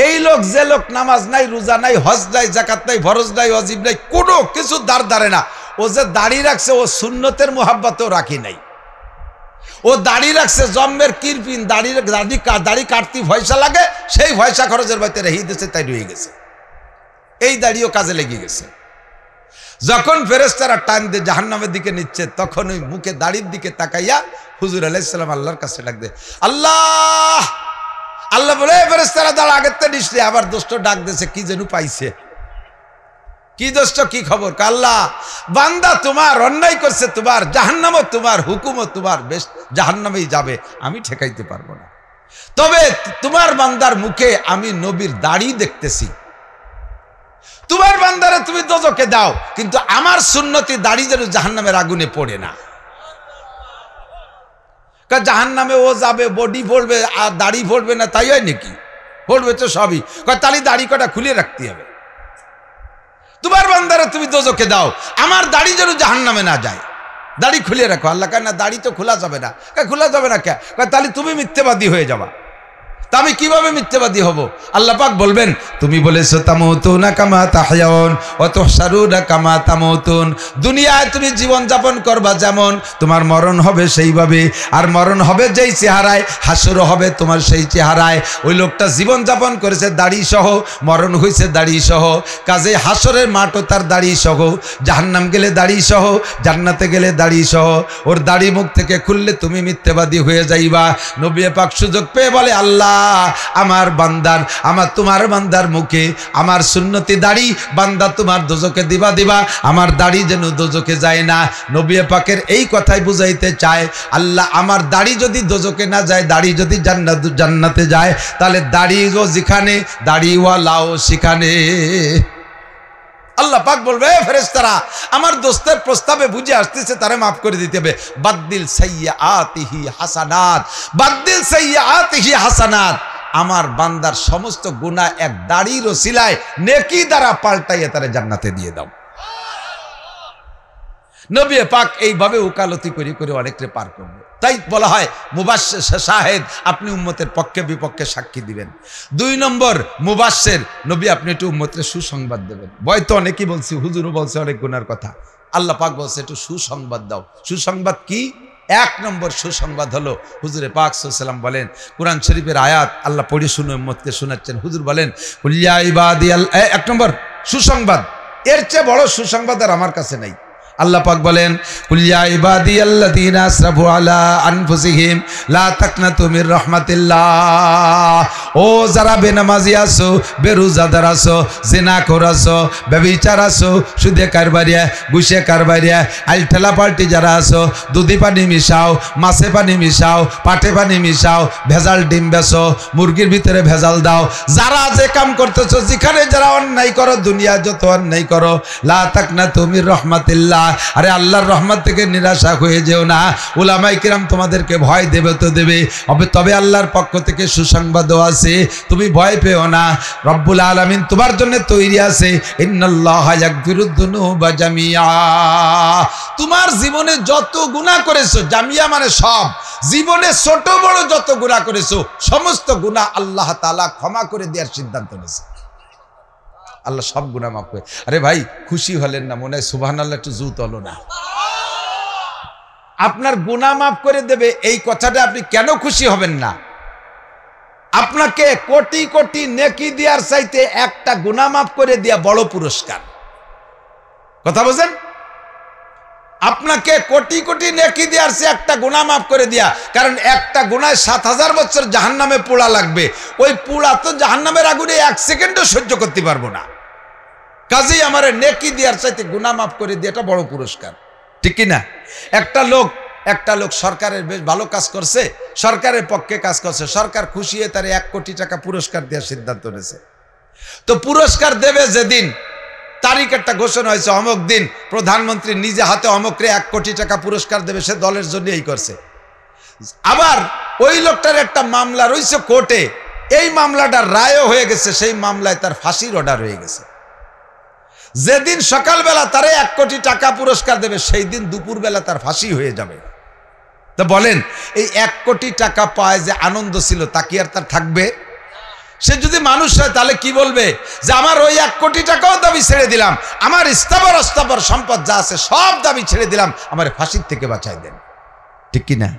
এই লোক, যে লোক নামাজ নাই, রোজা নাই, হজ নাই, যাকাত নাই, ফরজ নাই, ওয়াজিব নাই, কোনো কিছু দাঁড়ে না। ও যে দাড়ি রাখছে, ও সুন্নতের মোহাব্বতও রাখি নাই। ও দাড়ি রাখছে জম্মের কিরপিন, দাড়ি কাটতে পয়সা লাগে, সেই পয়সা খরচের বাইতে রেখে দিয়েছে, তাই রয়ে গেছে। এই দাড়িও কাজে লেগে গেছে। যখন ফেরেশতারা টান দিয়ে জাহান্নামের দিকে নিচ্ছে, তখন ওই মুখে দাড়ির দিকে তাকাইয়া হুজুর আলাইহিস সালাম আল্লাহর কাছে ডাক দেয়, আল্লাহ। আল্লাহ বলে, ফেরেশতারা দাঁড়া, আগের তো নিশ্চয়। আবার দোষ্ট ডাক দিয়েছে, কি যেন পাইছে। কি দোষ্ট, কি খবর? আল্লাহ, বান্দা তোমার অন্যায় করছে, তোমার জাহান্নামও তোমার, হুকুমও তোমার, বেশ জাহান্নামেই যাবে, আমি ঠেকাইতে পারবো না। তবে তোমার বান্দার মুখে আমি নবীর দাড়ি দেখতেছি। তোমার বান্দারে তুমি দোজখে দাও, কিন্তু আমার সুন্নতি দাড়ি যেন জাহান্নামের আগুনে পড়ে না। জাহান্নামে ও যাবে, বডি পড়বে আর দাড়ি পড়বে না, তাই হয় নাকি? পড়বে তো সবই। তাহলে দাড়ি কটা খুলে রাখতে হবে। তোমার বান্দারে তুমি দোজখে দাও, আমার দাড়ি যেন জাহান্নামে না যায়, দাড়ি খুলে রাখো। আল্লাহ কয় না, দাড়ি তো খোলা যাবে না। খোলা যাবে না কে? তাহলে তুমি মিথ্যাবাদী হয়ে যাবা। তা আমি কিভাবে মিথ্যাবাদী হব? আল্লাহ পাক বলবেন, তুমি বলেছো তামুতুনা কামা তাহয়াউন ওয়া তুহশারুনা কামা তামুতুন, দুনিয়ায় তুমি জীবন যাপন করবা যেমন, তোমার মরণ হবে সেইভাবে। আর মরণ হবে যেই চেহারায়, হাসর হবে তোমার সেই চেহারায়। ওই লোকটা জীবন যাপন করেছে দাড়ি সহ, মরণ হয়েছে দাড়ি সহ, কাজে হাসরের মাঠও তার দাড়ি সহ, জাহান্নাম গেলে দাড়ি সহ, জান্নাতে গেলে দাড়ি সহ। ওর দাড়ি মুখ থেকে খুললে তুমি মিথ্যাবাদী হয়ে যাইবা। নবী পাক সুযোগ পেয়ে বলে, আল্লাহ, আমার বান্দার, তোমার বান্দার মুখে আমার সুন্নতি দাড়ি, বান্দা তোমার দোজখে দিবা, আমার দাড়ি যেন দোজখে যায় না। নবী পাকের এই কথাই বুঝাইতে চায়, আল্লাহ, আমার দাড়ি যদি দোজখে না যায়, দাড়ি যদি জান্নাতে যায়, তাহলে দাড়িও যেখানে, দাড়িওয়ালাও সেখানে। আল্লাহ পাক বলবে, ফেরেশতারা আমার দোস্তের প্রস্তাবে বুঝে আসতেছে, তারে মাফ করে দিতে হবে। বাদদিল সাইয়্যাতিহি হাসানাত, বাদদিল সাইয়্যাতিহি হাসানাত, আমার বান্দার সমস্ত গুনাহ এক দাড়ির ওসিলায় নেকি দ্বারা পাল্টাইয়া তারে জান্নাতে দিয়ে দাও। নবী পাক এইভাবে উকালতি করে করে অনেকটা পার করবে। তাই বলা হয় মুবাশশির শাহেদ, আপনি উম্মতের পক্ষে বিপক্ষে সাক্ষী দিবেন। 2 নম্বর মুবাশশির, নবী আপনি একটু উম্মতের সুসংবাদ দেবেন। বয় তো অনেকেই বলছি, হুজুরও বলছে অনেক গুনার কথা, আল্লাহ পাক বলছে একটু সুসংবাদ দাও। সুসংবাদ কি? 1 নম্বর সুসংবাদ হলো, হুজুরে পাক সাল্লাল্লাহু আলাইহি ওয়াসাল্লাম বলেন, কোরআন শরীফের আয়াত আল্লাহ পড়ে শুনে উম্মতকে শোনাচ্ছেন। হুজুর বলেন, কুল ইয়া ইবাদিয়াল, 1 নম্বর সুসংবাদ, এর চেয়ে বড় সুসংবাদ আর আমার কাছে নাই। আল্লাহ পাক বলেন, কুল ইয়া ইবাদিয়াল্লাযীনা আসরাফু আলা আনফুসিহিম লা তাকনাতু মির রাহমাতিল্লাহ। ও যারা বেনামাজি আছো, বেরোজাদার আছো, জিনাখোর আছো, ব্যভিচার আছো, সুদে কারবারিয়া, ঘুষে কারবারিয়া, আলঠেলা পাল্টি যারা আছো, দুধি পানি মিশাও, মাছে পানি মিশাও, পাটে পানি মিশাও, ভেজাল ডিম বেচো, মুরগির ভিতরে ভেজাল দাও, যারা যে কাম করতেছো, যেখানে যারা অন্যায় করো, দুনিয়া যত অন্যায় করো, লা তাকনাতু মির রাহমাতিল্লাহ, আরে আল্লাহর রহমত থেকে নিরাশা হয়ে যেও না। উলামায়ে কিরাম তোমাদেরকে ভয় দেবে তো দেবে, তবে আল্লাহর পক্ষ থেকে সুসংবাদও আছে, তুমি ভয় পেও না। রব্বুল আলামিন তোমার জন্য তৈরি আছে, ইন্নাল্লাহা ইয়াগফিরুদ যুনুবা জামিআ। তোমার জীবনে যত গুনাহ করেছো, জামিয়া মানে সব, জীবনে ছোট বড় যত গুনাহ করেছো সমস্ত গুনাহ আল্লাহ তাআলা ক্ষমা করে দেওয়ার সিদ্ধান্ত নিয়েছে। আল্লাহ সব গুনাহ মাফ করে। আরে ভাই খুশি হলেন না? মনে হয় সুবহানাল্লাহ একটু জুত হলো না? আপনার গুনাহ মাফ করে দেবে এই কথাটা আপনি কেন খুশি হবেন না? আপনাকে কোটি কোটি নেকি দেওয়ার চাইতে একটা গুনাহ মাফ করে দেয়া বড় পুরস্কার। কথা বুঝেন? আপনাকে কোটি কোটি নেকি দেওয়ার চেয়ে একটা গুনাহ মাফ করে দেয়া, কারণ একটা গুনায় 7000 বছর জাহান্নামে পোড়া লাগবে, ওই পোড়া তো জাহান্নামের আগুনে 1 সেকেন্ডও সহ্য করতে পারবো না। কাজেই আমার নেকি দেওয়ার চাইতে গুনাহ মাফ করে দেওয়াটা বড় পুরস্কার, ঠিক কি না? একটা লোক সরকারের বেশ ভালো কাজ করছে, সরকারের পক্ষে কাজ করছে, সরকার খুশি হয়ে তার 1 কোটি টাকা পুরস্কার দেওয়ার সিদ্ধান্ত নিয়েছে। তো পুরস্কার দেবে যেদিন, তারিখ একটা ঘোষণা হয়েছে, অমুক দিন প্রধানমন্ত্রী নিজে হাতে অমুকরে 1 কোটি টাকা পুরস্কার দেবে, সে দলের জন্য এই করছে। আবার ওই লোকটার একটা মামলা রয়েছে কোর্টে, এই মামলাটা রায়ও হয়ে গেছে, সেই মামলায় তার ফাঁসির অর্ডার হয়ে গেছে। যেদিন সকালবেলা তারে 1 কোটি টাকা পুরস্কার দেবে, সেই দিন দুপুরবেলা তার ফাঁসি হয়ে যাবে। তো বলেন এই 1 কোটি টাকা পায় যে আনন্দ ছিল তা কি আর তার থাকবে? সে যদি মানুষ হয় তাহলে কি বলবে যে আমার ওই 1 কোটি টাকাও দাবি ছেড়ে দিলাম, আমার স্থাবর অস্থাবর সম্পদ যা আছে সব দাবি ছেড়ে দিলাম, আমার ফাঁসির থেকে বাঁচাই দেন, ঠিক কি না?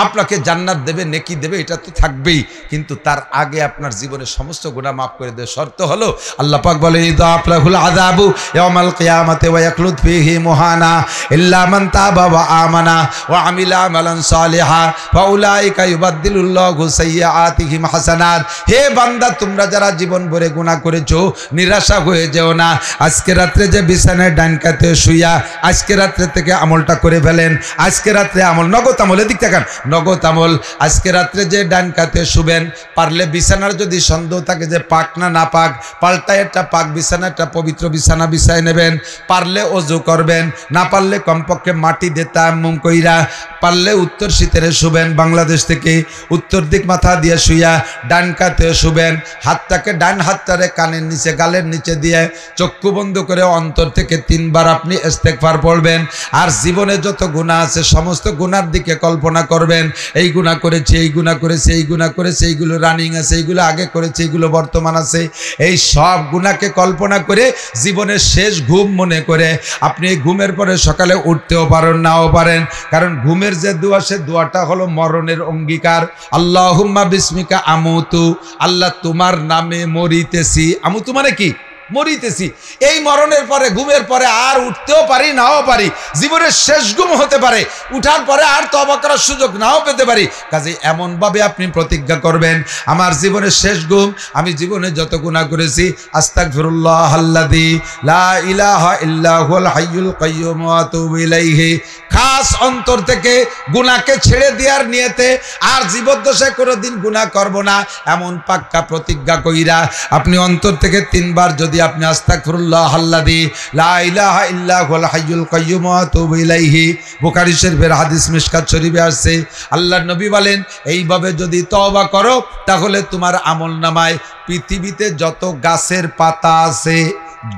আপনাকে জান্নাত দেবে, নেকি দেবে, এটা তো থাকবেই, কিন্তু তার আগে আপনার জীবনের সমস্ত গুনাহ মাফ করে দেবে। শর্ত হলো আল্লাহ পাক বলেন ইদাফলাহুল আযাবু ইয়াউমাল কিয়ামাতি ওয়া ইয়াখলুদ ফীহি মুহানা ইল্লা মান তাবা ওয়া আমানা ওয়া আমিলা আমালান সালিহা ফাউলাইকা ইউবাদদিলুল্লাহু সাইয়্যাতিহিম হাসানাত। হে বান্দা, তোমরা যারা জীবন ভরে গুনাহ করেছো নিরাশা হয়ে যেও না। আজকে রাত্রে যে বিছানায় ডান কাতে শুইয়া আজকে রাত্রে থেকে আমলটা করে ফেলেন। আজকে রাত্রে আমল, নগদ আমল, এদিক তাকান, নগদ আমল। আজকে রাত্রে যে ডান কাতে শুবেন, পারলে বিছানার যদি সন্দেহ থাকে যে পাক না না পাক, পাল্টায় একটা পাক বিছানা, একটা পবিত্র বিছানা বিছায় নেবেন। পারলে ওযু করবেন, না পারলে কমপক্ষে মাটি দিয়ে তায়াম্মুম কইরা, পারলে উত্তর শীতেরে শুবেন। বাংলাদেশ থেকে উত্তর দিক মাথা দিয়ে শুইয়া ডান কাতে শুবেন। হাতটাকে, ডান হাতটারে কানের নিচে, গালের নিচে দিয়ে চক্ষু বন্ধ করে অন্তর থেকে 3 বার আপনি ইস্তেগফার পড়বেন। আর জীবনে যত গুনাহ আছে সমস্ত গুনার দিকে কল্পনা করবেন, এই গুনাহ করেছে, এই গুনাহ করেছে, এই গুনাহ করেছে, এইগুলো রানিং আছে, এইগুলো আগে করেছে, এইগুলো বর্তমান আছে, এই সব গুনাহকে কল্পনা করে জীবনের শেষ ঘুম মনে করে আপনি এই ঘুমের পরে সকালে উঠতেও পারেন, নাও পারেন, কারণ ঘুমের যে দোয়া, সে দোয়াটা হলো মরণের অঙ্গীকার। আল্লাহুম্মা বিসমিকা আমুতু, আল্লাহ তোমার নামে মরিতেছি। আমুতু মানে কি? মরিতেছি। এই মরণের পরে, ঘুমের পরে আর উঠতেও পারি, নাও পারি, জীবনের শেষ ঘুম হতে পারে, উঠার পরে আর তওবা করার সুযোগ নাও পেতে পারি। কাজে এমনভাবে আপনি প্রতিজ্ঞা করবেন, আমার জীবনের শেষ ঘুম, আমি জীবনে যত গুনাহ করেছি, আস্তাগফিরুল্লাহাল্লাযী লা ইলাহা ইল্লা হুয়াল হাইয়ুল কাইয়্যুম ওয়া আতুবু ইলাইহি। খাস অন্তর থেকে গুনাহকে ছেড়ে দেওয়ার নিয়তে আর জীবদ্দশায় কোনোদিন গুনাহ করব না, এমন পাক্কা প্রতিজ্ঞা কইরা আপনি অন্তর থেকে 3 বার যদি আপনি আস্তাগফিরুল্লাহাল্লাযী লা ইলাহা ইল্লা হুয়াল হাইয়ুল কাইয়্যুম ওয়া আতুবু ইলাইহি, বুখারী শরীফের হাদিস, মিশকাত শরীফে আসছে, আল্লাহর নবী বলেন এইভাবে যদি তওবা করো তাহলে তোমার আমলনামায় পৃথিবীতে যত গাছের পাতা আছে,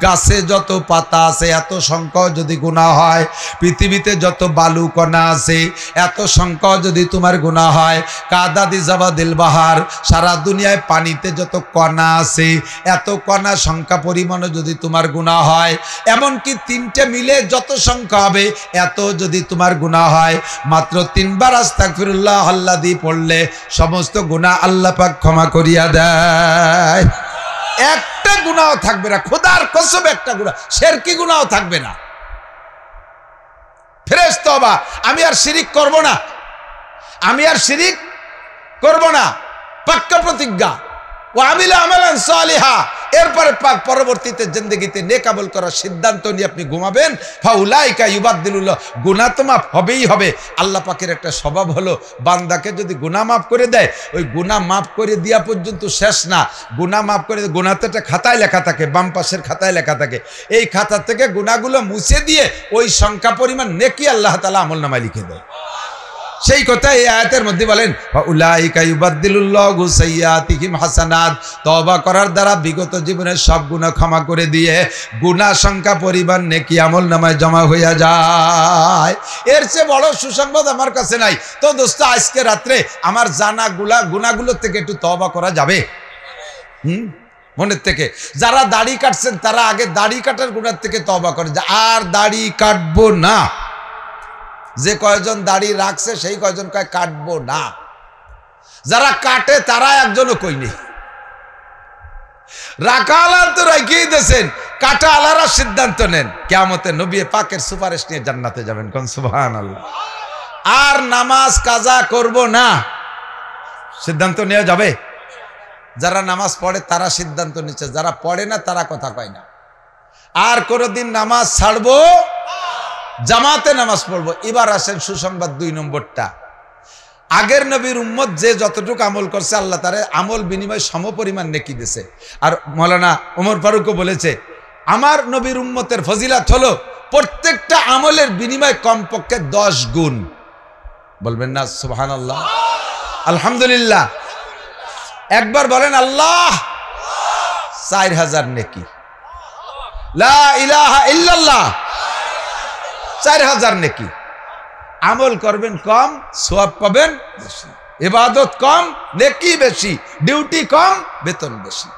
গাছে যত পাতা আছে এত সংখ্যা যদি গুনাহ হয়, পৃথিবীতে যত বালু কণা আছে এত সংখ্যা যদি তোমার গুনাহ হয়, কাদাদি জাবাদিল বাহার, সারা দুনিয়ায় পানিতে যত কণা আছে এত কণা সংখ্যা পরিমাণে যদি তোমার গুনাহ হয়, এমনকি 3টে মিলে যত সংখ্যা হবে এত যদি তোমার গুনাহ হয়, মাত্র 3 বার আস্তাগফিরুল্লাহাল্লাযী পড়লে সমস্ত গুনাহ আল্লাহ পাক ক্ষমা করিয়া দেয়। একটা গুনাহ থাকবে না, খোদার কসম একটা গুনাহ, শিরকি গুনাহ থাকবে না। ফ্রেশ তওবা, আমি আর শিরিক করব না, আমি আর শিরিক করব না, পাক্কা প্রতিজ্ঞা। ওয়া আমিলা আমালান সালিহা, এরপরে পরবর্তীতে জিন্দেগিতে নেক আমল করার সিদ্ধান্ত নিয়ে আপনি ঘুমাবেন, ফাউলাইকা ইউবাদদিলুল্লাহ, গুনাহ তো মাফ হবেই হবে। আল্লাহ পাকের একটা স্বভাব হলো বান্দাকে যদি গুনাহ মাফ করে দেয়, ওই গুনাহ মাফ করে দেওয়া পর্যন্ত শেষ না, গুনাহ মাফ করে গুনাহতে একটা খাতায় লেখা থাকে, বাম পাশের খাতায় লেখা থাকে, এই খাতা থেকে গুনাহগুলো মুছে দিয়ে ওই সংখ্যা পরিমাণ নেকি আল্লাহ তাআলা আমলনামায় লিখে দেয়। সেই কথা এই আয়াতের মধ্যে বলেন, উলাইকা ইউবাদদিলুল্লাহু সাইয়্যাতিহিম হাসানাত, তওবা করার দ্বারা বিগত জীবনের সব গুনাহ ক্ষমা করে দিয়ে গুনাহ সংখ্যা পরিমাণ নেকি আমলনামায় জমা হয়ে যায়। এর চেয়ে বড় সুসংবাদ আমার কাছে নাই। তো দোস্ত, আজকে রাত্রে আমার জানা গুনাহগুলোর থেকে একটু তওবা করা যাবে? মনের থেকে। যারা দাড়ি কাটছেন তারা আগে দাড়ি কাটার গুনাহ থেকে তওবা করে, আর দাড়ি কাটবো না। যে কয়জন দাড়ি রাখছে সেই কয়জন কয় কাটবো না। যারা কাটে তারা একজনও কই নেই। রাখা আলার তো রাখিয়ে দিয়েছেন, কাটা আলারা সিদ্ধান্ত নেন কিয়ামতে নবী পাকের সুপারিশ নিয়ে জান্নাতে যাবেন। কোন সুবহানাল্লাহ। আর নামাজ কাজা করব না, সিদ্ধান্ত নেওয়া যাবে? যারা নামাজ পড়ে তারা সিদ্ধান্ত নিচ্ছে, যারা পড়ে না তারা কথা কয় না। আর কোনদিন নামাজ ছাড়বো, জামাতে নামাজ পড়বো। এবার আসেন সুসংবাদ 2 নম্বরটা। আগের নবীর উম্মত যে যতটুকু আমল করছে আল্লাহ তার আমল বিনিময় সমপরিমাণ নেকি দিয়েছে। আর মাওলানা ওমর ফারুকও বলেছে, আমার নবীর উম্মতের ফজিলাত হলো প্রত্যেকটা আমলের বিনিময় কমপক্ষে 10 গুণ। বলবেন না সুবহানাল্লাহ, আলহামদুলিল্লাহ? একবার বলেন আল্লাহ। 4000 নেকি, লা ইলাহা ইল্লাল্লাহ, 4000 নেকি। আমল করবেন কম, সওয়াব পাবেন বেশি। ইবাদত কম, নেকি বেশি। ডিউটি কম, বেতন বেশি।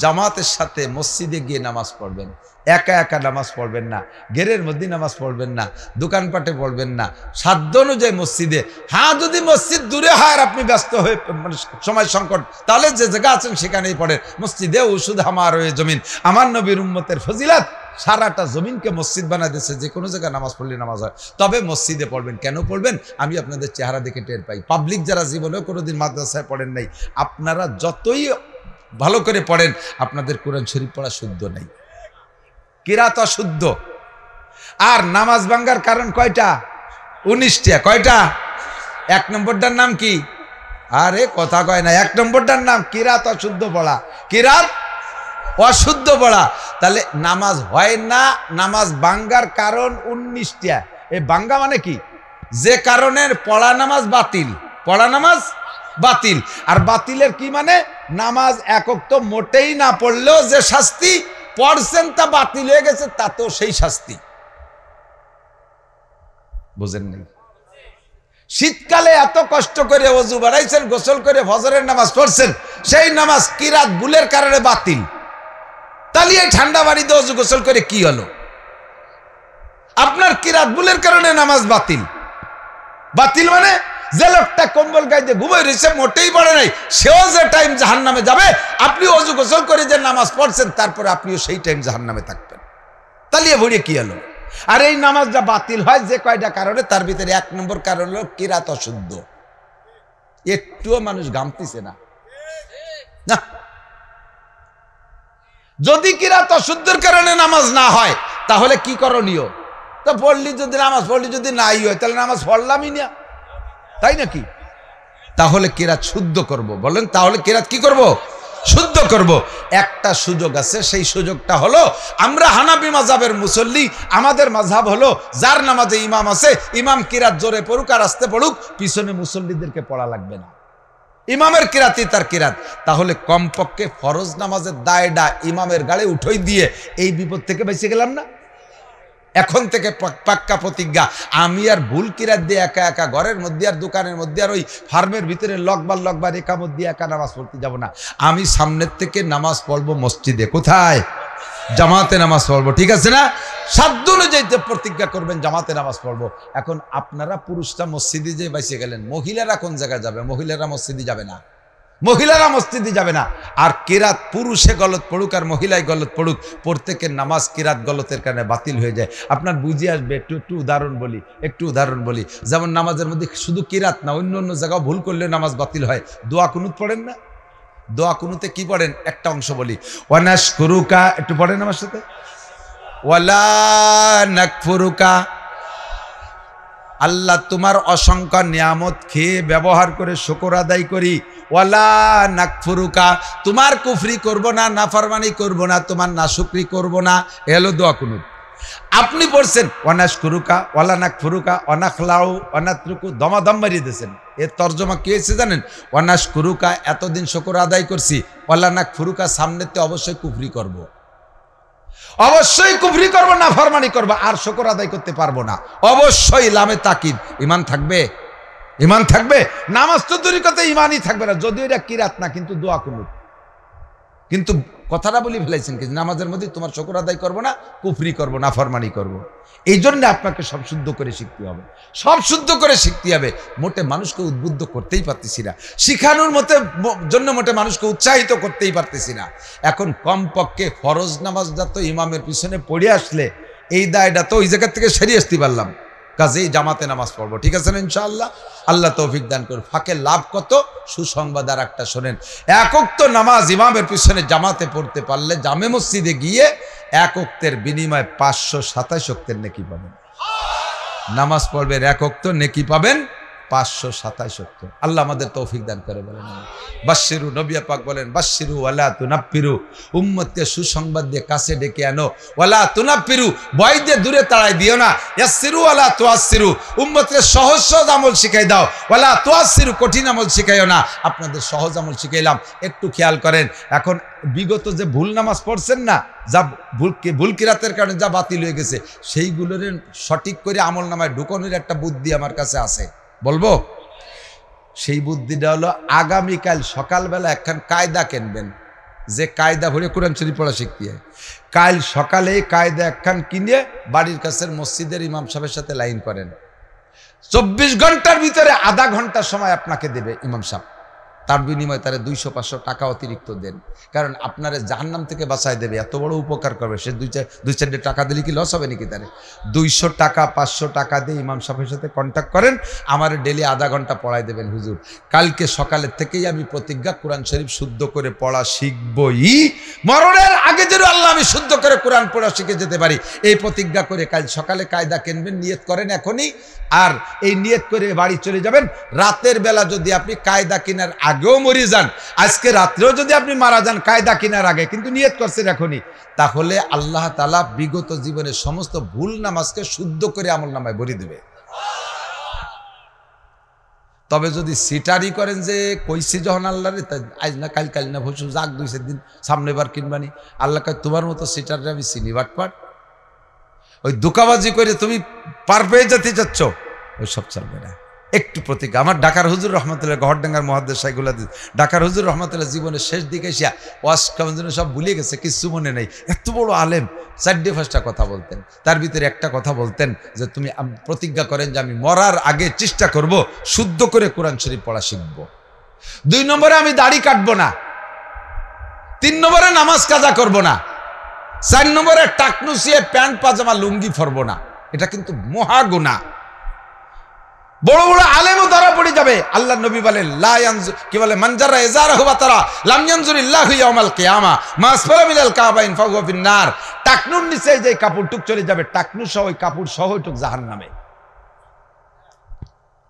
জামাতের সাথে মসজিদে গিয়ে নামাজ পড়বেন। একা একা নামাজ পড়বেন না, ঘেরের মধ্যে নামাজ পড়বেন না, দোকানপাটে পড়বেন না, সাধ্য অনুযায়ী মসজিদে। হ্যাঁ, যদি মসজিদ দূরে হয় আর আপনি ব্যস্ত হয়ে মানে সময় সংকট, তাহলে যে জায়গা আছেন সেখানেই পড়েন। মসজিদে ওষুধ আমার ওই জমিন। আমার নবীর উম্মতের ফজিলাত সারাটা জমিনকে মসজিদ বানায় দিয়েছে। যে কোনো জায়গায় নামাজ পড়লে নামাজ হয়, তবে মসজিদে পড়বেন। কেন পড়বেন? আমি আপনাদের চেহারা দেখে টের পাই। পাবলিক যারা জীবনেও কোনোদিন মাদ্রাসায় পড়েন নাই, আপনারা যতই ভালো করে পড়েন, আপনাদের কোরআন শরীফ পড়া শুদ্ধ নাই, কিরাত অশুদ্ধ। আর নামাজ ভাঙ্গার কারণ কয়টা? 19টা। কয়টা? 1 নম্বরটার নাম কি? আরে কথা কয় না। 1 নম্বরটার নাম কিরাত অশুদ্ধ পড়া। কিরাত অশুদ্ধ পড়া। তাহলে নামাজ হয় না। নামাজ ভাঙ্গার কারণ 19টা। এই ভাঙ্গা মানে কি? যে কারণের পড়া নামাজ বাতিল, পড়া নামাজ বাতিল। আর বাতিলের কি মানে? নামাজ একক তো মোটেই না পড়লেও যে শাস্তি, পড়ছেন তা বাতিল হয়ে গেছে তাতেও সেই শাস্তি। বুঝেন নাই? শীতকালে এত কষ্ট করে ওযু বাড়াইছেন, গোসল করে ফজরের নামাজ পড়ছেন, সেই নামাজ কিরাত ভুলের কারণে বাতিল। তাহলে এই ঠান্ডা বাড়িতে ওযু গোসল করে কি হলো? আপনার কিরাত ভুলের কারণে নামাজ বাতিল। বাতিল মানে যে লোকটা কম্বল গাইতে ঘুমাই রয়েছে, মোটেই পড়ে নাই, সেও যে টাইম জাহান্নামে যাবে। আপনি ওযু গোসল করে যে নামাজ পড়ছেন, তারপরে আপনিও সেই টাইম জাহান্নামে থাকবেন। তালিয়ে ভরে কি হলো? আর এই নামাজটা বাতিল হয় যে কয়টা কারণে, তার ভিতরে 1 নম্বর কারণ হলো কিরাত অশুদ্ধ। একটুও মানুষ গামতিছে না। যদি কিরাত অশুদ্ধের কারণে নামাজ না হয়, তাহলে কি করণীয়? তো পড়লি যদি নামাজ পড়লি যদি নাই হয়, তাহলে নামাজ পড়লামই না, তাই নাকি? তাহলে কিরাত শুদ্ধ করব। বলেন, তাহলে কিরাত কি করব? শুদ্ধ করব। একটা সুযোগ আছে, সেই সুযোগটা হলো আমরা হানাফি মাযহাবের মুসল্লি। আমাদের মাযহাব হলো যার নামাজে ইমাম আছে, ইমাম কিরাত জোরে পড়ুক আর আস্তে পড়ুক, পিছনে মুসল্লিদেরকে পড়া লাগবে না। ইমামের কিরাতই তার কিরাত। তাহলে কমপক্ষে ফরজ নামাজের দায়টা ইমামের গাড়ে উঠই দিয়ে এই বিপদ থেকে বেঁচে গেলাম না? এখন থেকে পাক্কা প্রতিজ্ঞা, আমি আর ভুল কিরাত দিয়ে একা একা ঘরের মধ্যে আর দোকানের মধ্যে আর ওই ফার্মের ভিতরে লকবার একামত দিয়ে একা নামাজ পড়তে যাব না। আমি সামনের থেকে নামাজ পড়বো মসজিদে। কোথায়? জামাতে নামাজ পড়বো। ঠিক আছে না? সাধ্য অনুযায়ী প্রতিজ্ঞা করবেন জামাতে নামাজ পড়বো। এখন আপনারা পুরুষরা মসজিদে যে বেঁচে গেলেন, মহিলারা কোন জায়গায় যাবে? মহিলারা মসজিদে যাবে না, মহিলারা মসজিদে যাবে না। আর কিরাত পুরুষে গলত পড়ুক আর মহিলায় গলত পড়ুক, প্রত্যেকের নামাজ কিরাত গলতের কারণে বাতিল হয়ে যায়। আপনার বুঝে আসবে। একটু উদাহরণ বলি। যেমন নামাজের মধ্যে শুধু কিরাত না, অন্য জায়গাও ভুল করলে নামাজ বাতিল হয়। দোয়া কুনুত পড়েন না? দোয়া কুনুতে কি পড়েন একটা অংশ বলি, ওয়ানাশকুরুকা, একটু পড়েন আমার সাথে, ওয়ালা নাকফুরুকা, আল্লাহ তোমার অসংখ্য নিয়ামত খেয়ে ব্যবহার করে শুকর আদায় করি, ওয়ালা নাকফুরুকা, তোমার কুফরি করব না, নাফরমানি করব না, তোমার নাশুকরি করব না। এলো দোয়া কুনুত। আপনি পড়ছেন ওয়ানাশকুরুকা ওয়ালা নাকফুরুকা ওয়ানাখলাউ ওয়ানাতরুকু, দমাদম মারিয়ে দিয়েছেন। এর তর্জমা কি হয়েছে জানেন? ওয়ানাশকুরুকা, এতদিন শুকর আদায় করছি, ওয়ালা নাকফুরুকা, সামনেতে অবশ্যই কুফরি করব, অবশ্যই কুফরি করবো, নাফরমানি করবো, আর শুকর আদায় করতে পারবো না। অবশ্যই লামে তাকিদ, ইমান থাকবে, ইমান থাকবে। নামাজ তো দূরের কথা, ইমানই থাকবে না, যদিও এটা কিরাত না, কিন্তু দোয়া কুনুত। কিন্তু কথাটা বলি ফেলাইছেন কি, নামাজের মধ্যে তোমার শুকর আদায় করবো না, কুফরি করবো, নাফরমানি করবো। এই জন্য আপনাকে সব শুদ্ধ করে শিখতে হবে, সব শুদ্ধ করে শিখতে হবে। মোটে মানুষকে উদ্বুদ্ধ করতেই পারতেছি না, শিখানোর জন্য মোটে মানুষকে উৎসাহিত করতেই পারতেছি না। এখন কমপক্ষে ফরজ নামাজটা তো ইমামের পিছনে পড়ে আসলে এই দায়টা তো ওই জায়গা থেকে সেরিয়ে আসতে পারলাম, কাজেই জামাতে নামাজ পড়বো, ঠিক আছে না ইনশাআল্লাহ? আল্লাহ তৌফিক দান করুন। ফাঁকে লাভ কত, সুসংবাদ আর একটা শোনেন, এক ওয়াক্ত নামাজ ইমামের পিছনে জামাতে পড়তে পারলে জামে মসজিদে গিয়ে এক ওয়াক্তের বিনিময়ে 527 ওয়াক্তের নেকি পাবেন। নামাজ পড়বেন, এক ওয়াক্ত নেকি পাবেন 527 ওয়াক্ত। আল্লাহ আমাদের তৌফিক দান করে। বলেন বাশশিরু, নবী পাক বলেন বাশশিরু ওয়ালা তুনাফিরু, উম্মতকে সুসংবাদ দিয়ে কাছে ডেকে আনো, ওয়ালা তুনাফিরু, ভয় দিয়ে দূরে তাড়াই দিও না, ইয়াসসিরু ওয়ালা তুয়াসসিরু, উম্মতকে সহজ সহজ আমল শিখাই দাও, ওয়ালা তুয়াসসিরু, কঠিন আমল শিখাইও না। আপনাদের সহজ আমল শিখাইলাম, একটু খেয়াল করেন। এখন বিগত যে ভুল নামাজ পড়ছেন না, যা ভুল কিরাতের কারণে যা বাতিল হয়ে গেছে, সেইগুলোর সঠিক করে আমল নামায় ঢুকানোর একটা বুদ্ধি আমার কাছে আছে, বলবো? সেই বুদ্ধিটা হলো, আগামীকাল সকালবেলা একখান কায়দা কিনবেন, যে কায়দা ভরে কোরআন শরীফ পড়া শিখতে হয়। কাল সকালে কায়দা একখান কিনে বাড়ির কাছের মসজিদের ইমাম সাহেবের সাথে লাইন করেন। 24 ঘন্টার ভিতরে আধা ঘন্টা সময় আপনাকে দেবে ইমাম সাহেব, তার বিনিময়ে তারা 200-500 টাকা অতিরিক্ত দেন, কারণ আপনারা জাহান্নাম থেকে বাঁচায় দেবে, এত বড় উপকার করবে। সে 2-4 টাকা দিলে কি লস হবে নাকি? তারে 200 টাকা 500 টাকা দিয়ে ইমাম সাহেবের সাথে কন্ট্যাক্ট করেন, আমার ডেলি আধা ঘন্টা পড়ায় দেবেন। হুজুর, কালকে সকালের থেকেই আমি প্রতিজ্ঞা কোরআন শরীফ শুদ্ধ করে পড়া শিখবই, মরণের আগে যেন আল্লাহ আমি শুদ্ধ করে কোরআন পড়া শিখে যেতে পারি, এই প্রতিজ্ঞা করে কাল সকালে কায়দা কিনবেন, নিয়ত করেন এখনই, আর এই নিয়ত করে বাড়ি চলে যাবেন। রাতের বেলা যদি আপনি কায়দা কেনার আগেও মরে যান, আজকে রাত্রেও যদি আপনি মারা যান কায়দা কেনার আগে, কিন্তু নিয়ত করছেন এখনই, তাহলে আল্লাহ তাআলা বিগত জীবনের সমস্ত ভুল নামাজকে শুদ্ধ করে আমল নামায় ভরে দেবে। তবে যদি সিটারি করেন যে কইছি যখন আল্লাহ রে, আজ না কাল, কাল না ভসু, যাক 2-4 দিন সামনে বার কিনবানি, আল্লাহ কয় তোমার মতো সিটারে আমি চিনি, বাটপাট, ওই দোকাবাজি করে তুমি পার পেয়ে যেতে চাচ্ছ, ওই সব চলবে না। একটু প্রতিজ্ঞা। আমার ঢাকার হুজুর রহমতুল্লাহ, গহরডাঙ্গার মহাদ্দেশ সাইগুলা, ঢাকার হুজুর রহমতুল্লাহ জীবনের শেষ দিকে এসে ওয়াজ কামজনে সব ভুলে গেছে, কিছু মনে নেই। এত বড় আলেম, 4-5টা কথা বলতেন, তার ভিতরে একটা কথা বলতেন যে তুমি প্রতিজ্ঞা করেন যে আমি মরার আগে চেষ্টা করব শুদ্ধ করে কোরআন শরীফ পড়া শিখব। 2 নম্বরে আমি দাড়ি কাটবো না, 3 নম্বরে নামাজ কাজা করব না, 4 নম্বরে টাকনুসিয়ে প্যান্ট পাজামা লুঙ্গি পরবো না। এটা কিন্তু মহা গুনাহ। বড় বড় আলেমও ধরা পড়ে যাবে। আল্লাহ নবী বলেন লা ইয়ানজুর, কি বলে, মানজারা ইজারাহু ওয়া তারা লাম ইয়ানজুরিল্লাহু ইয়াউমাল কিয়ামা মাসফালা মিনাল কাবাইন ফাহুয়া ফিন্নার। টাকনুর নিচে যে কাপড়টুক চলে যাবে, টাকনু সহ ওই কাপড় সহ ওইটুক জাহান্নামে।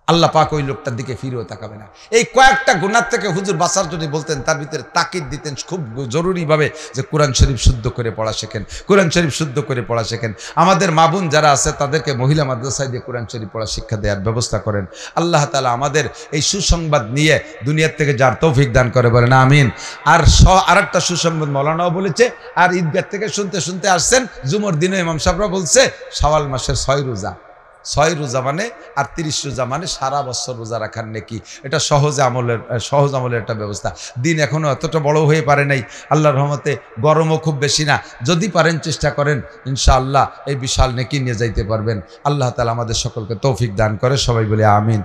আল্লাহ পাক ওই লোকটার দিকে ফিরেও তাকাবে না। এই কয়েকটা গুনাহ থেকে হুজুর বাঁচার জন্য বলতেন, তার ভিতরে তাকিদ দিতেন খুব জরুরিভাবে যে কোরআন শরীফ শুদ্ধ করে পড়া শেখেন, কোরআন শরীফ শুদ্ধ করে পড়া শেখেন। আমাদের মা বোন যারা আছে তাদেরকে মহিলা মাদ্রাসায় দিয়ে কোরআন শরীফ পড়া শিক্ষা দেওয়ার ব্যবস্থা করেন। আল্লাহ তাআলা আমাদের এই সুসংবাদ নিয়ে দুনিয়ার থেকে যার তৌফিক দান করে, বলেন আমিন। আর একটা সুসংবাদ মৌলানাও বলেছে, আর ঈদগাহ থেকে শুনতে শুনতে আসছেন, জুমার দিনে ইমাম সাহেবরা বলছে শাওয়াল মাসের 6 রোজা, 6 রোজা মানে, আর 30 রোজা মানে সারা বছর রোজা রাখার নেকি। এটা সহজ আমলের একটা ব্যবস্থা। দিন এখনো এতটা বড় হয়ে পারে নাই, আল্লাহর রহমতে গরমও খুব বেশি না। যদি পারেন চেষ্টা করেন, ইনশাআল্লাহ এই বিশাল নেকি নিয়ে যাইতে পারবেন। আল্লাহ তাআলা আমাদের সকলকে তৌফিক দান করে, সবাই বলে আমিন।